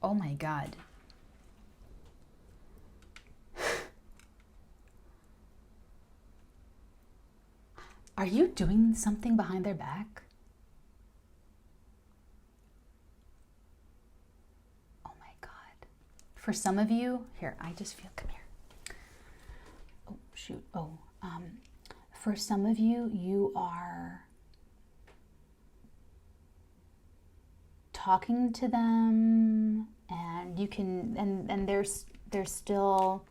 Oh my God. Are you doing something behind their back? Oh my God. For some of you, here, I just feel, come here. Oh, shoot. Oh, for some of you, you are talking to them, and you can, and they're still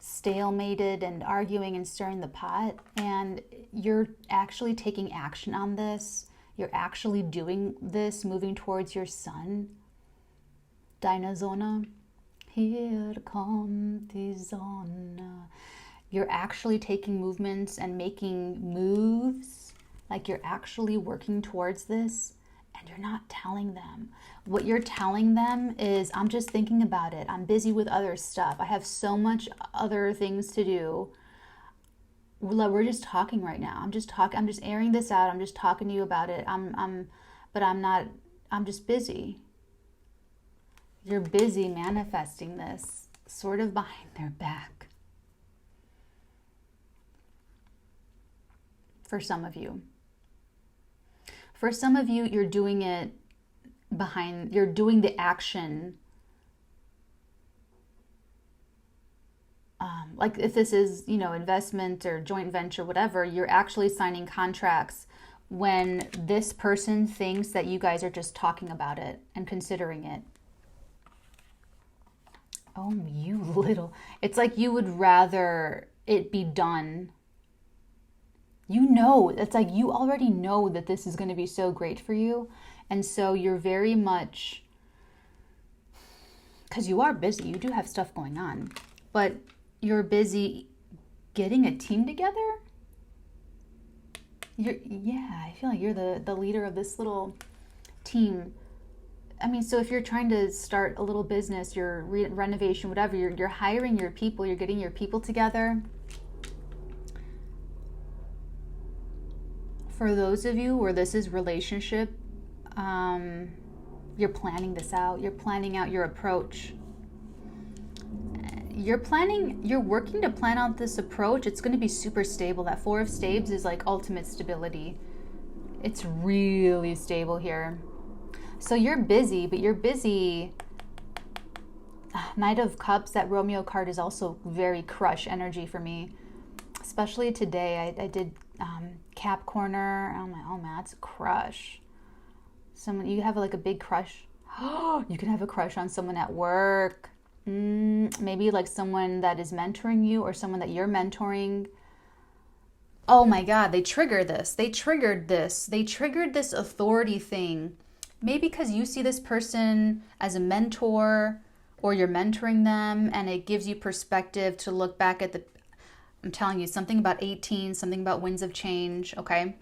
stalemated and arguing and stirring the pot, and you're actually taking action on this. You're actually doing this, moving towards your son. Deine Sonne. Hier kommt die Sonne. You're actually taking movements and making moves, like you're actually working towards this, and you're not telling them. What you're telling them is, I'm just thinking about it. I'm busy with other stuff. I have so much other things to do. We're just talking right now. I'm just airing this out. I'm just talking to you about it. But I'm just busy. You're busy manifesting this sort of behind their back. For some of you. For some of you, you're doing it you're doing the action. Like if this is, investment or joint venture, whatever, you're actually signing contracts when this person thinks that you guys are just talking about it and considering it. Oh, you little. It's like you would rather it be done. It's like you already know that this is going to be so great for you. And so you're very much, because you are busy, you do have stuff going on, but you're busy getting a team together. I feel like you're the leader of this little team. I mean, so if you're trying to start a little business, your renovation, whatever, you're hiring your people, you're getting your people together. For those of you where this is relationship, You're planning this out. You're planning out your approach. You're working to plan out this approach. It's going to be super stable. That Four of Staves is like ultimate stability. It's really stable here. So you're busy, but you're busy. Knight of Cups, that Romeo card is also very crush energy for me. Especially today, I did Cap Corner. I'm like, oh man, that's a crush. Someone, you have like a big crush. You can have a crush on someone at work. Maybe like someone that is mentoring you or someone that you're mentoring. Oh my God, they trigger this. They triggered this. They triggered this authority thing. Maybe because you see this person as a mentor or you're mentoring them and it gives you perspective to look back at the, I'm telling you, something about 18, something about winds of change, okay?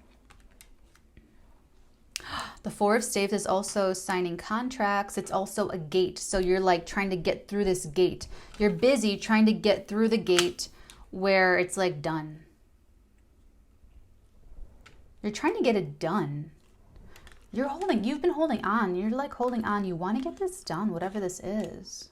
The Four of Staves is also signing contracts. It's also a gate. So you're like trying to get through this gate. You're busy trying to get through the gate where it's like done. You're trying to get it done. You've been holding on. You're like holding on. You want to get this done, whatever this is.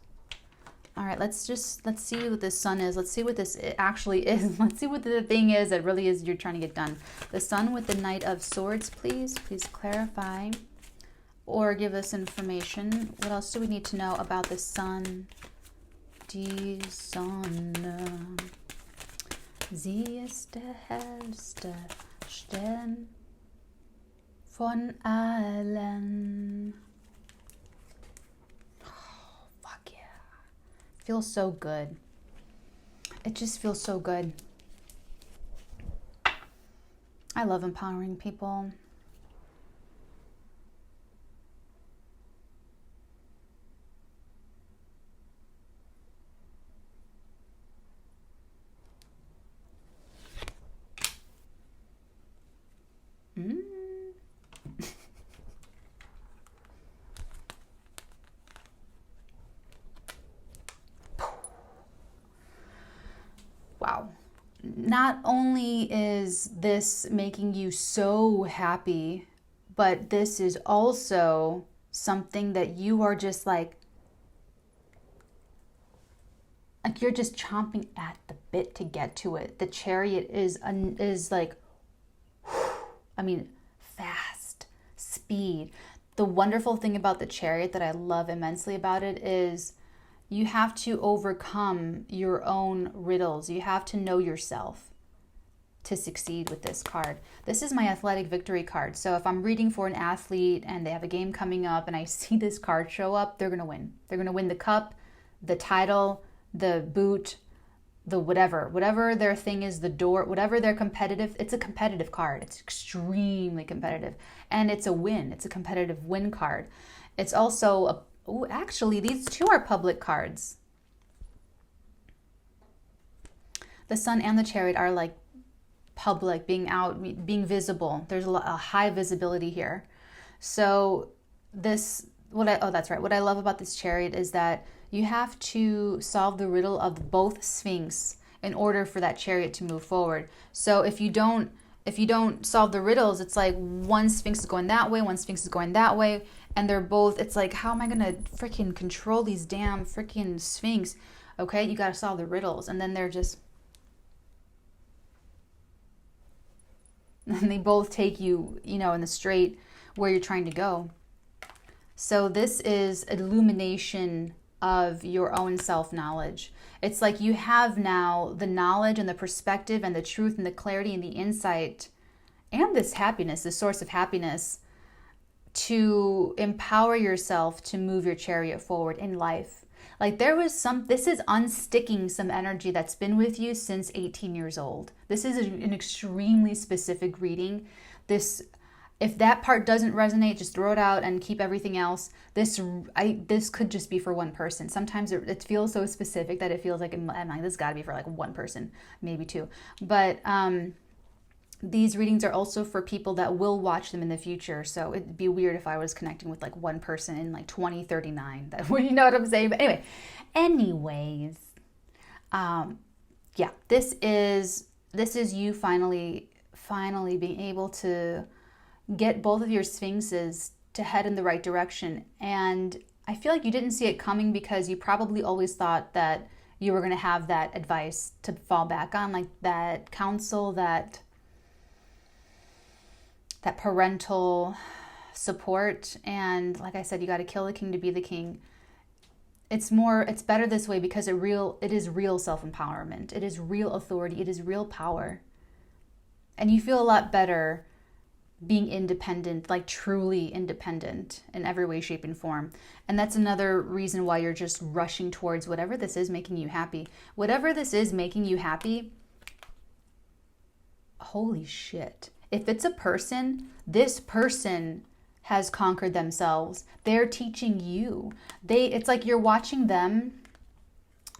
All right, let's see what this sun is. Let's see what this actually is. Let's see what the thing is that really is you're trying to get done. The sun with the Knight of Swords, please. Please clarify or give us information. What else do we need to know about the sun? Die Sonne. Sie ist der hellste Stern von allen. Feels so good. It just feels so good. I love empowering people. Wow. Not only is this making you so happy, but this is also something that you are just like you're just chomping at the bit to get to it. The Chariot is like, I mean, fast, speed. The wonderful thing about the Chariot that I love immensely about it is you have to overcome your own riddles. You have to know yourself to succeed with this card. This is my athletic victory card. So if I'm reading for an athlete and they have a game coming up and I see this card show up, they're going to win. They're going to win the cup, the title, the boot, the whatever their thing is, the door, whatever their competitive, it's a competitive card. It's extremely competitive and it's a win. It's a competitive win card. It's also a oh, actually, these two are public cards. The Sun and the Chariot are like public, being out, being visible. There's a high visibility here. So that's right. What I love about this Chariot is that you have to solve the riddle of both Sphinx in order for that Chariot to move forward. So if you don't solve the riddles, it's like one Sphinx is going that way, one Sphinx is going that way. And they're both, it's like, how am I going to freaking control these damn freaking Sphinx? Okay, you got to solve the riddles. And then they're just, and they both take you, in the straight where you're trying to go. So this is illumination of your own self-knowledge. It's like you have now the knowledge and the perspective and the truth and the clarity and the insight and this happiness, this source of happiness, to empower yourself to move your Chariot forward in life. Like this is unsticking some energy that's been with you since 18 years old. This is an extremely specific reading. If that part doesn't resonate, just throw it out and keep everything else. This could just be for one person. Sometimes it feels so specific that it feels like, this got to be for like one person, maybe two. But these readings are also for people that will watch them in the future. So it'd be weird if I was connecting with like one person in like 2039. You know what I'm saying? But anyways, yeah, this is you finally being able to get both of your sphinxes to head in the right direction. And I feel like you didn't see it coming because you probably always thought that you were going to have that advice to fall back on, like that counsel, that parental support. And like I said, you got to kill the king to be the king. It's better this way because it is real self-empowerment. It is real authority. It is real power. And you feel a lot better being independent, like truly independent in every way, shape, and form. And that's another reason why you're just rushing towards whatever this is making you happy. Whatever this is making you happy, holy shit. If it's a person, this person has conquered themselves. They're teaching you. It's like you're watching them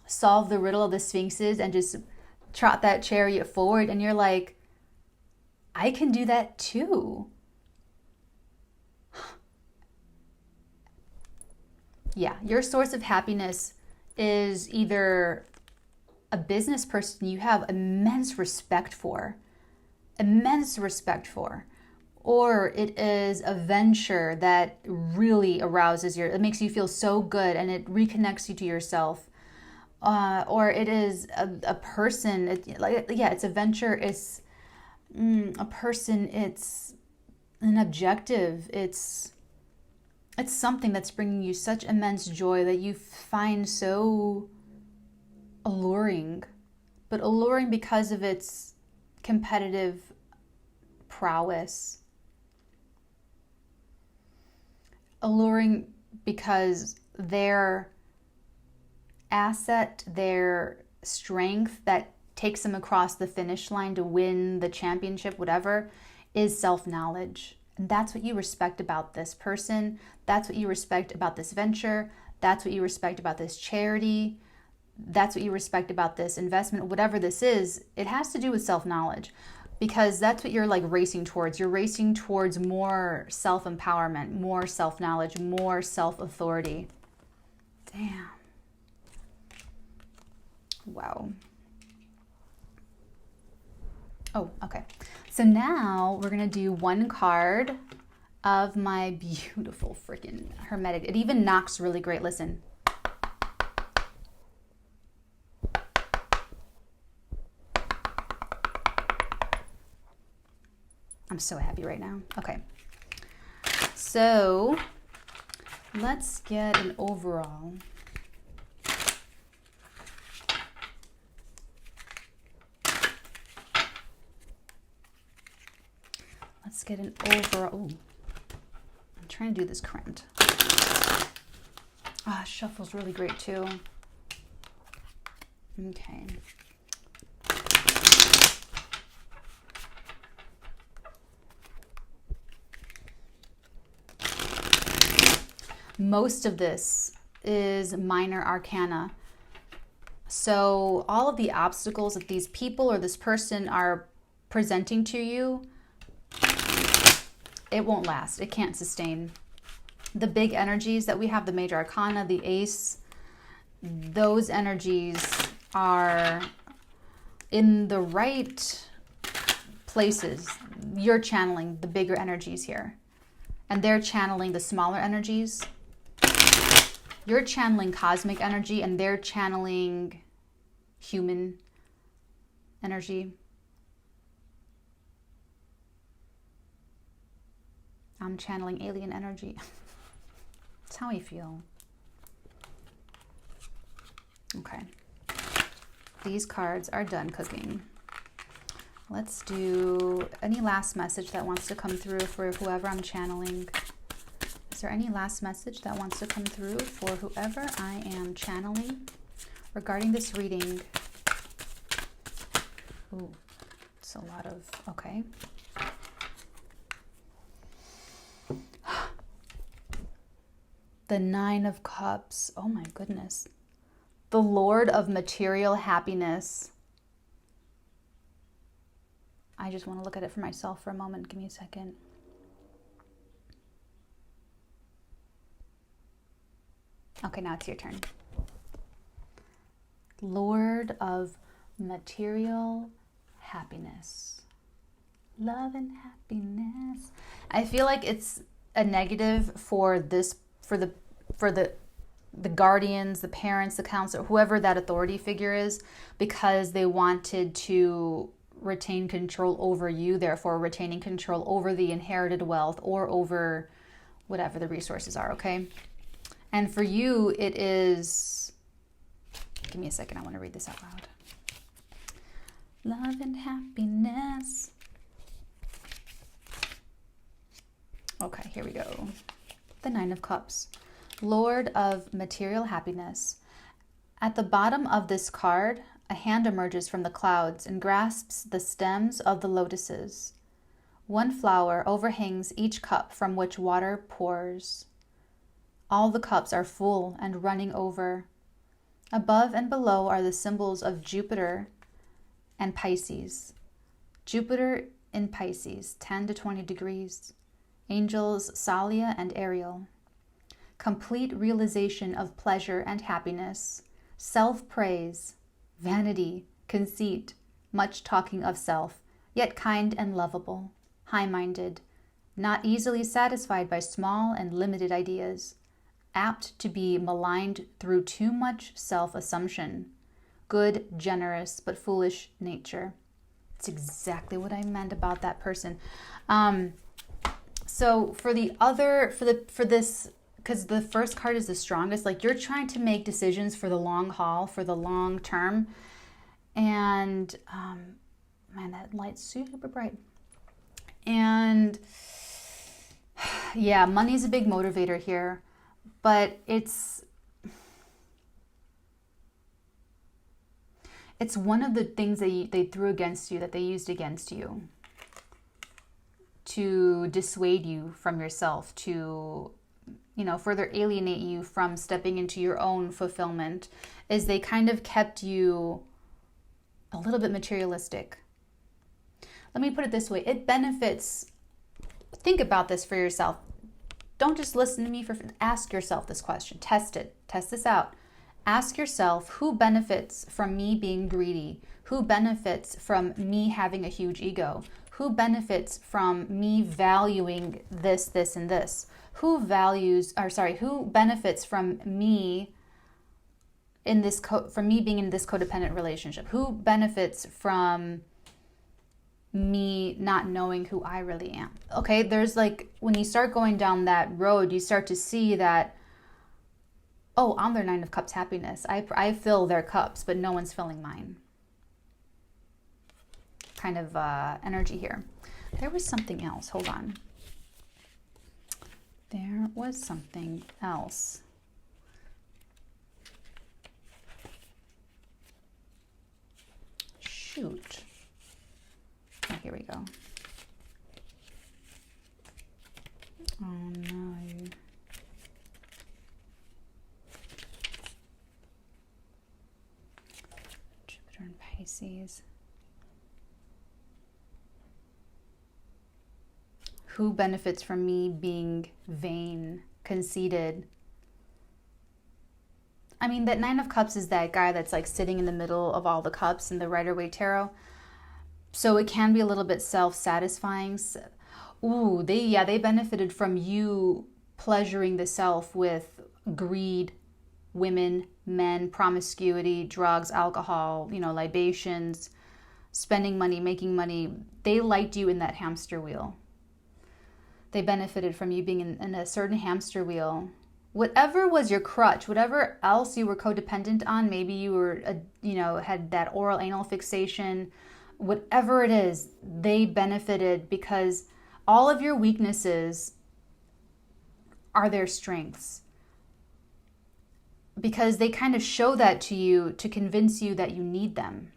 solve the riddle of the sphinxes and just trot that chariot forward, and you're like, I can do that too. Yeah, your source of happiness is either a business person you have immense respect for, or it is a venture that really arouses it makes you feel so good and it reconnects you to yourself. Or it is a person, it's a venture, it's a person, it's an objective, it's something that's bringing you such immense joy that you find so alluring, but alluring because of its competitive prowess, alluring because their asset, their strength that takes them across the finish line to win the championship, whatever, is self-knowledge. And that's what you respect about this person. That's what you respect about this venture. That's what you respect about this charity. That's what you respect about this investment. Whatever this is, it has to do with self-knowledge, because that's what you're like racing towards. You're racing towards more self-empowerment, more self-knowledge, more self-authority. Damn. Wow. Oh, okay. So now we're going to do one card of my beautiful freaking Hermetic. It even knocks really great. Listen. I'm so happy right now. Okay. So let's get an overall. Let's get an overall. Ooh, I'm trying to do this Querent. Shuffle's really great too. Okay. Most of this is minor arcana. So all of the obstacles that these people or this person are presenting to you, it won't last. It can't sustain. The big energies that we have, the major arcana, the ace, those energies are in the right places. You're channeling the bigger energies here, and they're channeling the smaller energies. You're channeling cosmic energy, and they're channeling human energy. I'm channeling alien energy. That's how I feel. Okay. These cards are done cooking. Let's do any last message that wants to come through for whoever I'm channeling. Is there any last message that wants to come through for whoever I am channeling regarding this reading? Ooh, it's a lot of, okay. The Nine of Cups. Oh my goodness. The Lord of material happiness. I just want to look at it for myself for a moment. Give me a second. Okay, now it's your turn. Lord of material happiness. Love and happiness. I feel like it's a negative for this, for the guardians, the parents, the counselor, whoever that authority figure is, because they wanted to retain control over you, therefore retaining control over the inherited wealth or over whatever the resources are, okay? And for you, it is, give me a second, I want to read this out loud. Love and happiness. Okay, here we go. The Nine of Cups. Lord of material happiness. At the bottom of this card, a hand emerges from the clouds and grasps the stems of the lotuses. One flower overhangs each cup from which water pours. All the cups are full and running over. Above and below are the symbols of Jupiter and Pisces. Jupiter in Pisces, 10 to 20 degrees. Angels Salia and Ariel. Complete realization of pleasure and happiness, self-praise, vanity, conceit, much talking of self, yet kind and lovable, high-minded, not easily satisfied by small and limited ideas, apt to be maligned through too much self-assumption, good, generous, but foolish nature. It's exactly what I meant about that person. So for this, because the first card is the strongest, like you're trying to make decisions for the long haul, for the long term. And man, that light's super bright. And yeah, money is a big motivator here, but it's one of the things they threw against you, that they used against you to dissuade you from yourself, to further alienate you from stepping into your own fulfillment, is they kind of kept you a little bit materialistic. Let me put it this way. It benefits, think about this for yourself. Don't just listen to me, ask yourself this question. Test it. Test this out. Ask yourself, who benefits from me being greedy? Who benefits from me having a huge ego? Who benefits from me valuing this, this, and this? Who benefits from me being in this codependent relationship? Who benefits from me not knowing who I really am? Okay, there's like, when you start going down that road, you start to see that, oh, I'm their Nine of Cups happiness. I fill their cups, but no one's filling mine. Kind of energy here. There was something else. Hold on. There was something else. Shoot. Oh, here we go. Oh no. Jupiter and Pisces. Who benefits from me being vain, conceited? I mean, that Nine of Cups is that guy that's like sitting in the middle of all the cups in the Rider-Waite Tarot. So it can be a little bit self-satisfying. Ooh, they benefited from you pleasuring the self with greed, women, men, promiscuity, drugs, alcohol, libations, spending money, making money. They liked you in that hamster wheel. They benefited from you being in a certain hamster wheel. Whatever was your crutch, whatever else you were codependent on, maybe you were, had that oral anal fixation, whatever it is, they benefited because all of your weaknesses are their strengths. Because they kind of show that to you to convince you that you need them.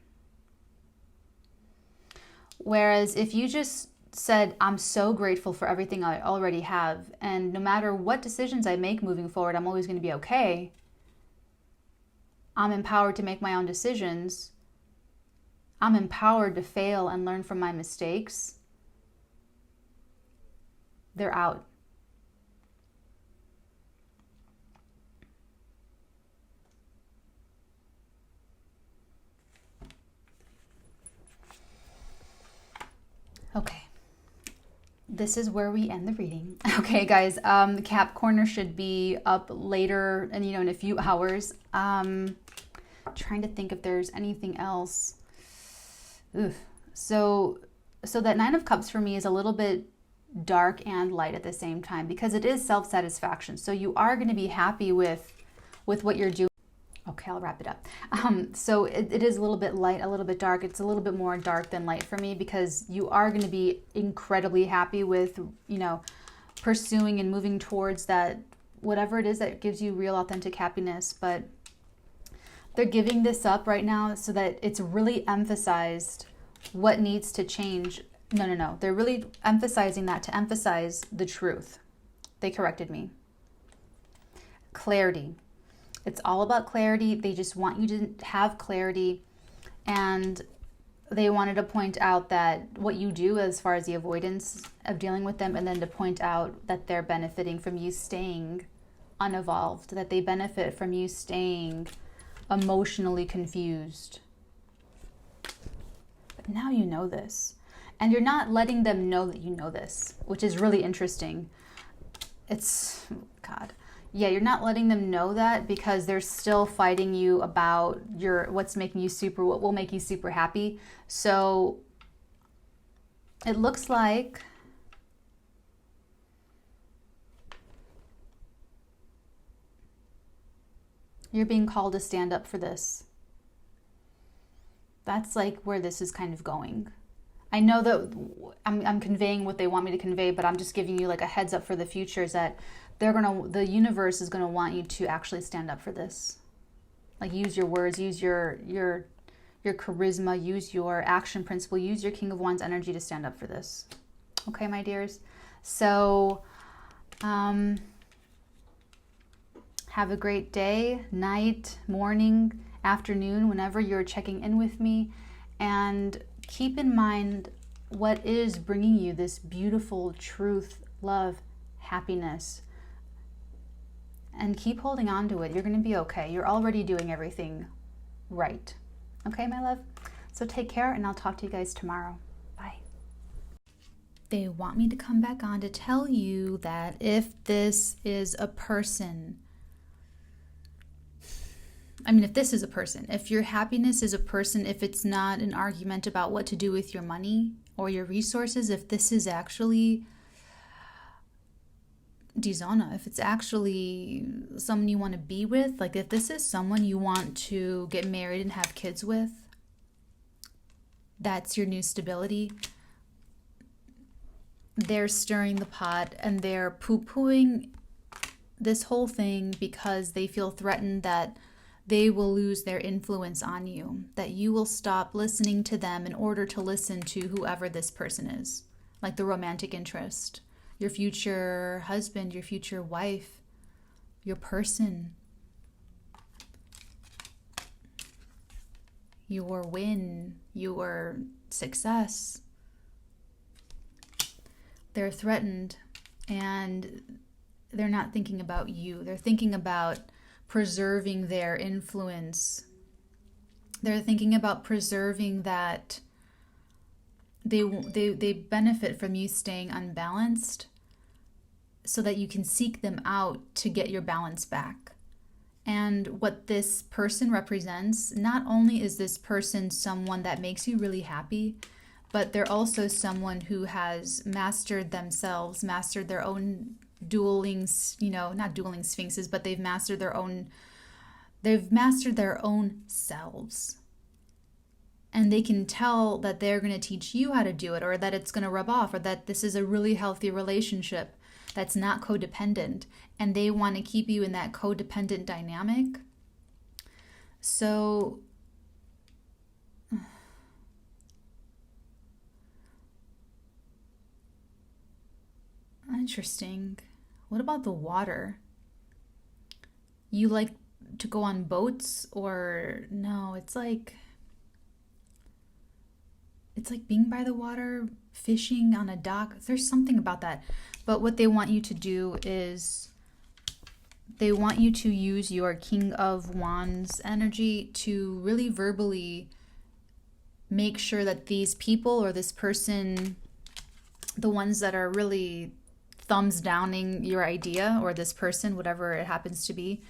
Whereas if you just said, I'm so grateful for everything I already have, and no matter what decisions I make moving forward, I'm always going to be okay. I'm empowered to make my own decisions. I'm empowered to fail and learn from my mistakes. They're out. this is where we end the reading. Okay, guys, Cap Corner should be up later and, in a few hours. Trying to think if there's anything else. Oof. So that Nine of Cups for me is a little bit dark and light at the same time, because it is self-satisfaction. So you are going to be happy with what you're doing. Okay, I'll wrap it up. So it is a little bit light, a little bit dark. It's a little bit more dark than light for me, because you are going to be incredibly happy with, pursuing and moving towards that, whatever it is that gives you real authentic happiness. But they're giving this up right now so that it's really emphasized what needs to change. No. They're really emphasizing that to emphasize the truth. They corrected me. Clarity. It's all about clarity. They just want you to have clarity. And they wanted to point out that what you do as far as the avoidance of dealing with them, and then to point out that they're benefiting from you staying unevolved, that they benefit from you staying emotionally confused. But now you know this. And you're not letting them know that you know this, which is really interesting. It's, God. Yeah, you're not letting them know that, because they're still fighting you about what will make you super happy. So it looks like you're being called to stand up for this. That's like where this is kind of going. I know that I'm conveying what they want me to convey, but I'm just giving you like a heads up for the future, is that the universe is gonna want you to actually stand up for this. Like, use your words, use your charisma, use your action principle, use your King of Wands energy to stand up for this. Okay, my dears. So, have a great day, night, morning, afternoon, whenever you're checking in with me, and keep in mind what is bringing you this beautiful truth, love, happiness, and keep holding on to it. You're going to be okay. You're already doing everything right. Okay, my love? So take care, and I'll talk to you guys tomorrow. Bye. They want me to come back on to tell you that if this is a person, if this is a person, if your happiness is a person, if it's not an argument about what to do with your money or your resources, if this is actually die Sonne, if it's actually someone you want to be with, like if this is someone you want to get married and have kids with, that's your new stability. They're stirring the pot and they're poo-pooing this whole thing because they feel threatened that they will lose their influence on you, that you will stop listening to them in order to listen to whoever this person is, like the romantic interest, your future husband, your future wife, your person, your win, your success. They're threatened, and they're not thinking about you. They're thinking about preserving their influence. They're thinking about preserving that they benefit from you staying unbalanced so that you can seek them out to get your balance back. And what this person represents, not only is this person someone that makes you really happy, but they're also someone who has mastered themselves, mastered their own dueling, not dueling sphinxes, but they've mastered their own selves. And they can tell that they're going to teach you how to do it, or that it's going to rub off, or that this is a really healthy relationship that's not codependent, and they want to keep you in that codependent dynamic. So interesting. What about the water? You like to go on boats, or no, it's like being by the water, fishing on a dock. There's something about that. But what they want you to do is they want you to use your King of Wands energy to really verbally make sure that these people or this person the ones that are really thumbs downing your idea or this person, whatever it happens to be.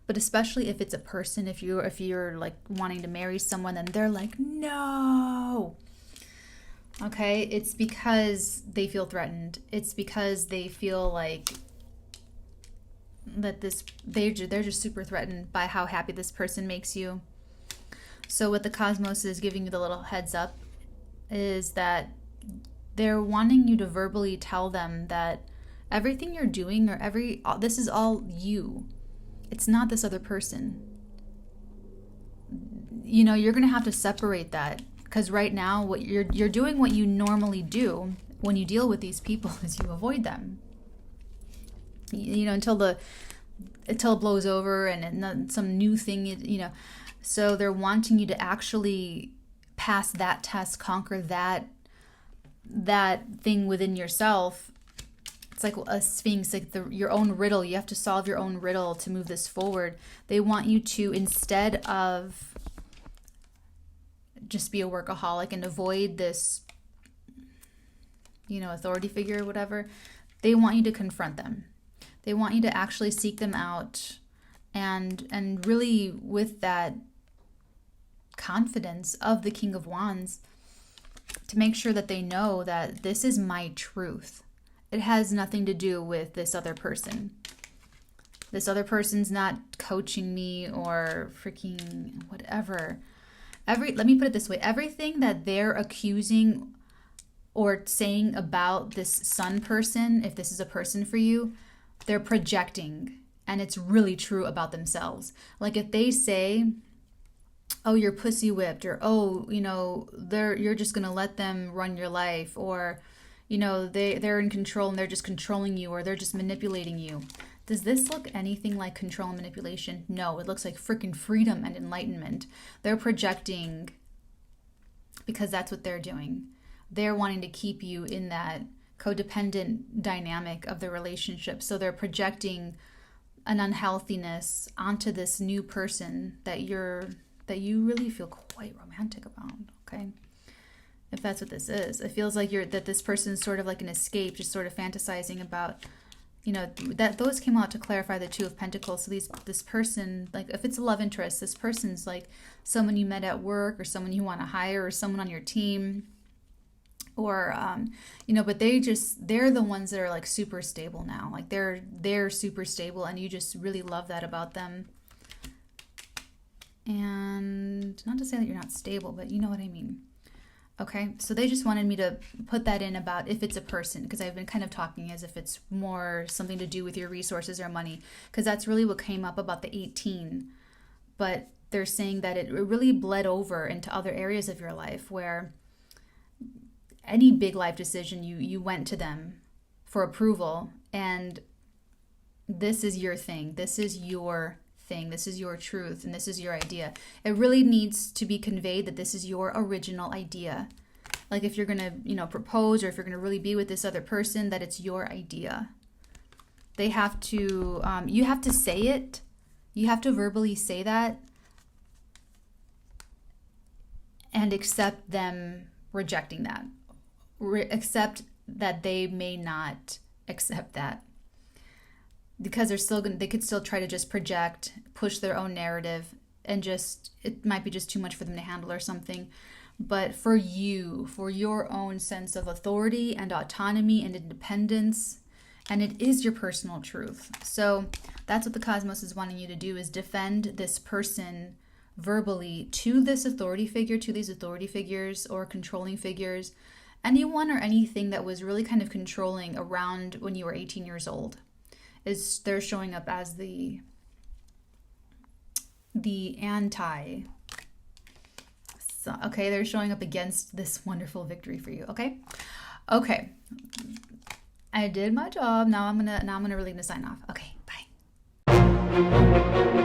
But especially if it's a person, if you're like wanting to marry someone, then they're like, no. Okay, it's because they feel threatened. It's because they feel like that they're just super threatened by how happy this person makes you. So what the cosmos is giving you the little heads up is that they're wanting you to verbally tell them that everything you're doing this is all you. It's not this other person. You know, you're going to have to separate that, because right now what you're doing what you normally do when you deal with these people is you avoid them. You know, until it blows over and some new thing, you know. So they're wanting you to actually pass that test, conquer that thing within yourself. It's like a sphinx, like your own riddle. You have to solve your own riddle to move this forward. They want you to, instead of just be a workaholic and avoid this, you know, authority figure or whatever, they want you to confront them. They want you to actually seek them out and really with that confidence of the King of Wands, to make sure that they know that this is my truth. It has nothing to do with this other person. This other person's not coaching me or freaking whatever. Let me put it this way. Everything that they're accusing or saying about this sun person, if this is a person for you, they're projecting, and it's really true about themselves. Like if they say, oh, you're pussy whipped, or oh, you know, you're just gonna let them run your life, or you know, they're in control and they're just controlling you, or they're just manipulating you. Does this look anything like control and manipulation? No, it looks like freaking freedom and enlightenment. They're projecting because that's what they're doing. They're wanting to keep you in that codependent dynamic of the relationship. So they're projecting an unhealthiness onto this new person that you really feel quite romantic about, okay? If that's what this is. It feels like that this person is sort of like an escape, just sort of fantasizing about, you know, that those came out to clarify the Two of Pentacles. So this person, like if it's a love interest, this person's like someone you met at work, or someone you want to hire, or someone on your team, or you know, but they're the ones that are like super stable now. Like they're super stable, and you just really love that about them. And not to say that you're not stable, but you know what I mean. Okay, so they just wanted me to put that in about if it's a person, because I've been kind of talking as if it's more something to do with your resources or money, because that's really what came up about the 18. But they're saying that it really bled over into other areas of your life, where any big life decision, you went to them for approval, and this is your thing. This is your thing. This is your truth, and this is your idea. It really needs to be conveyed that this is your original idea. Like if you're going to, you know, propose, or if you're going to really be with this other person, that it's your idea. They have to, you have to say it. You have to verbally say that and accept them rejecting that. Accept that they may not accept that. Because they could still try to just project, push their own narrative, and it might be just too much for them to handle or something. But for you, for your own sense of authority and autonomy and independence, and it is your personal truth. So that's what the cosmos is wanting you to do, is defend this person verbally to this authority figure, to these authority figures or controlling figures, anyone or anything that was really kind of controlling around when you were 18 years old. They're showing up as the anti. So, okay, they're showing up against this wonderful victory for you. Okay, I did my job. Now I'm gonna really sign off. Okay, bye.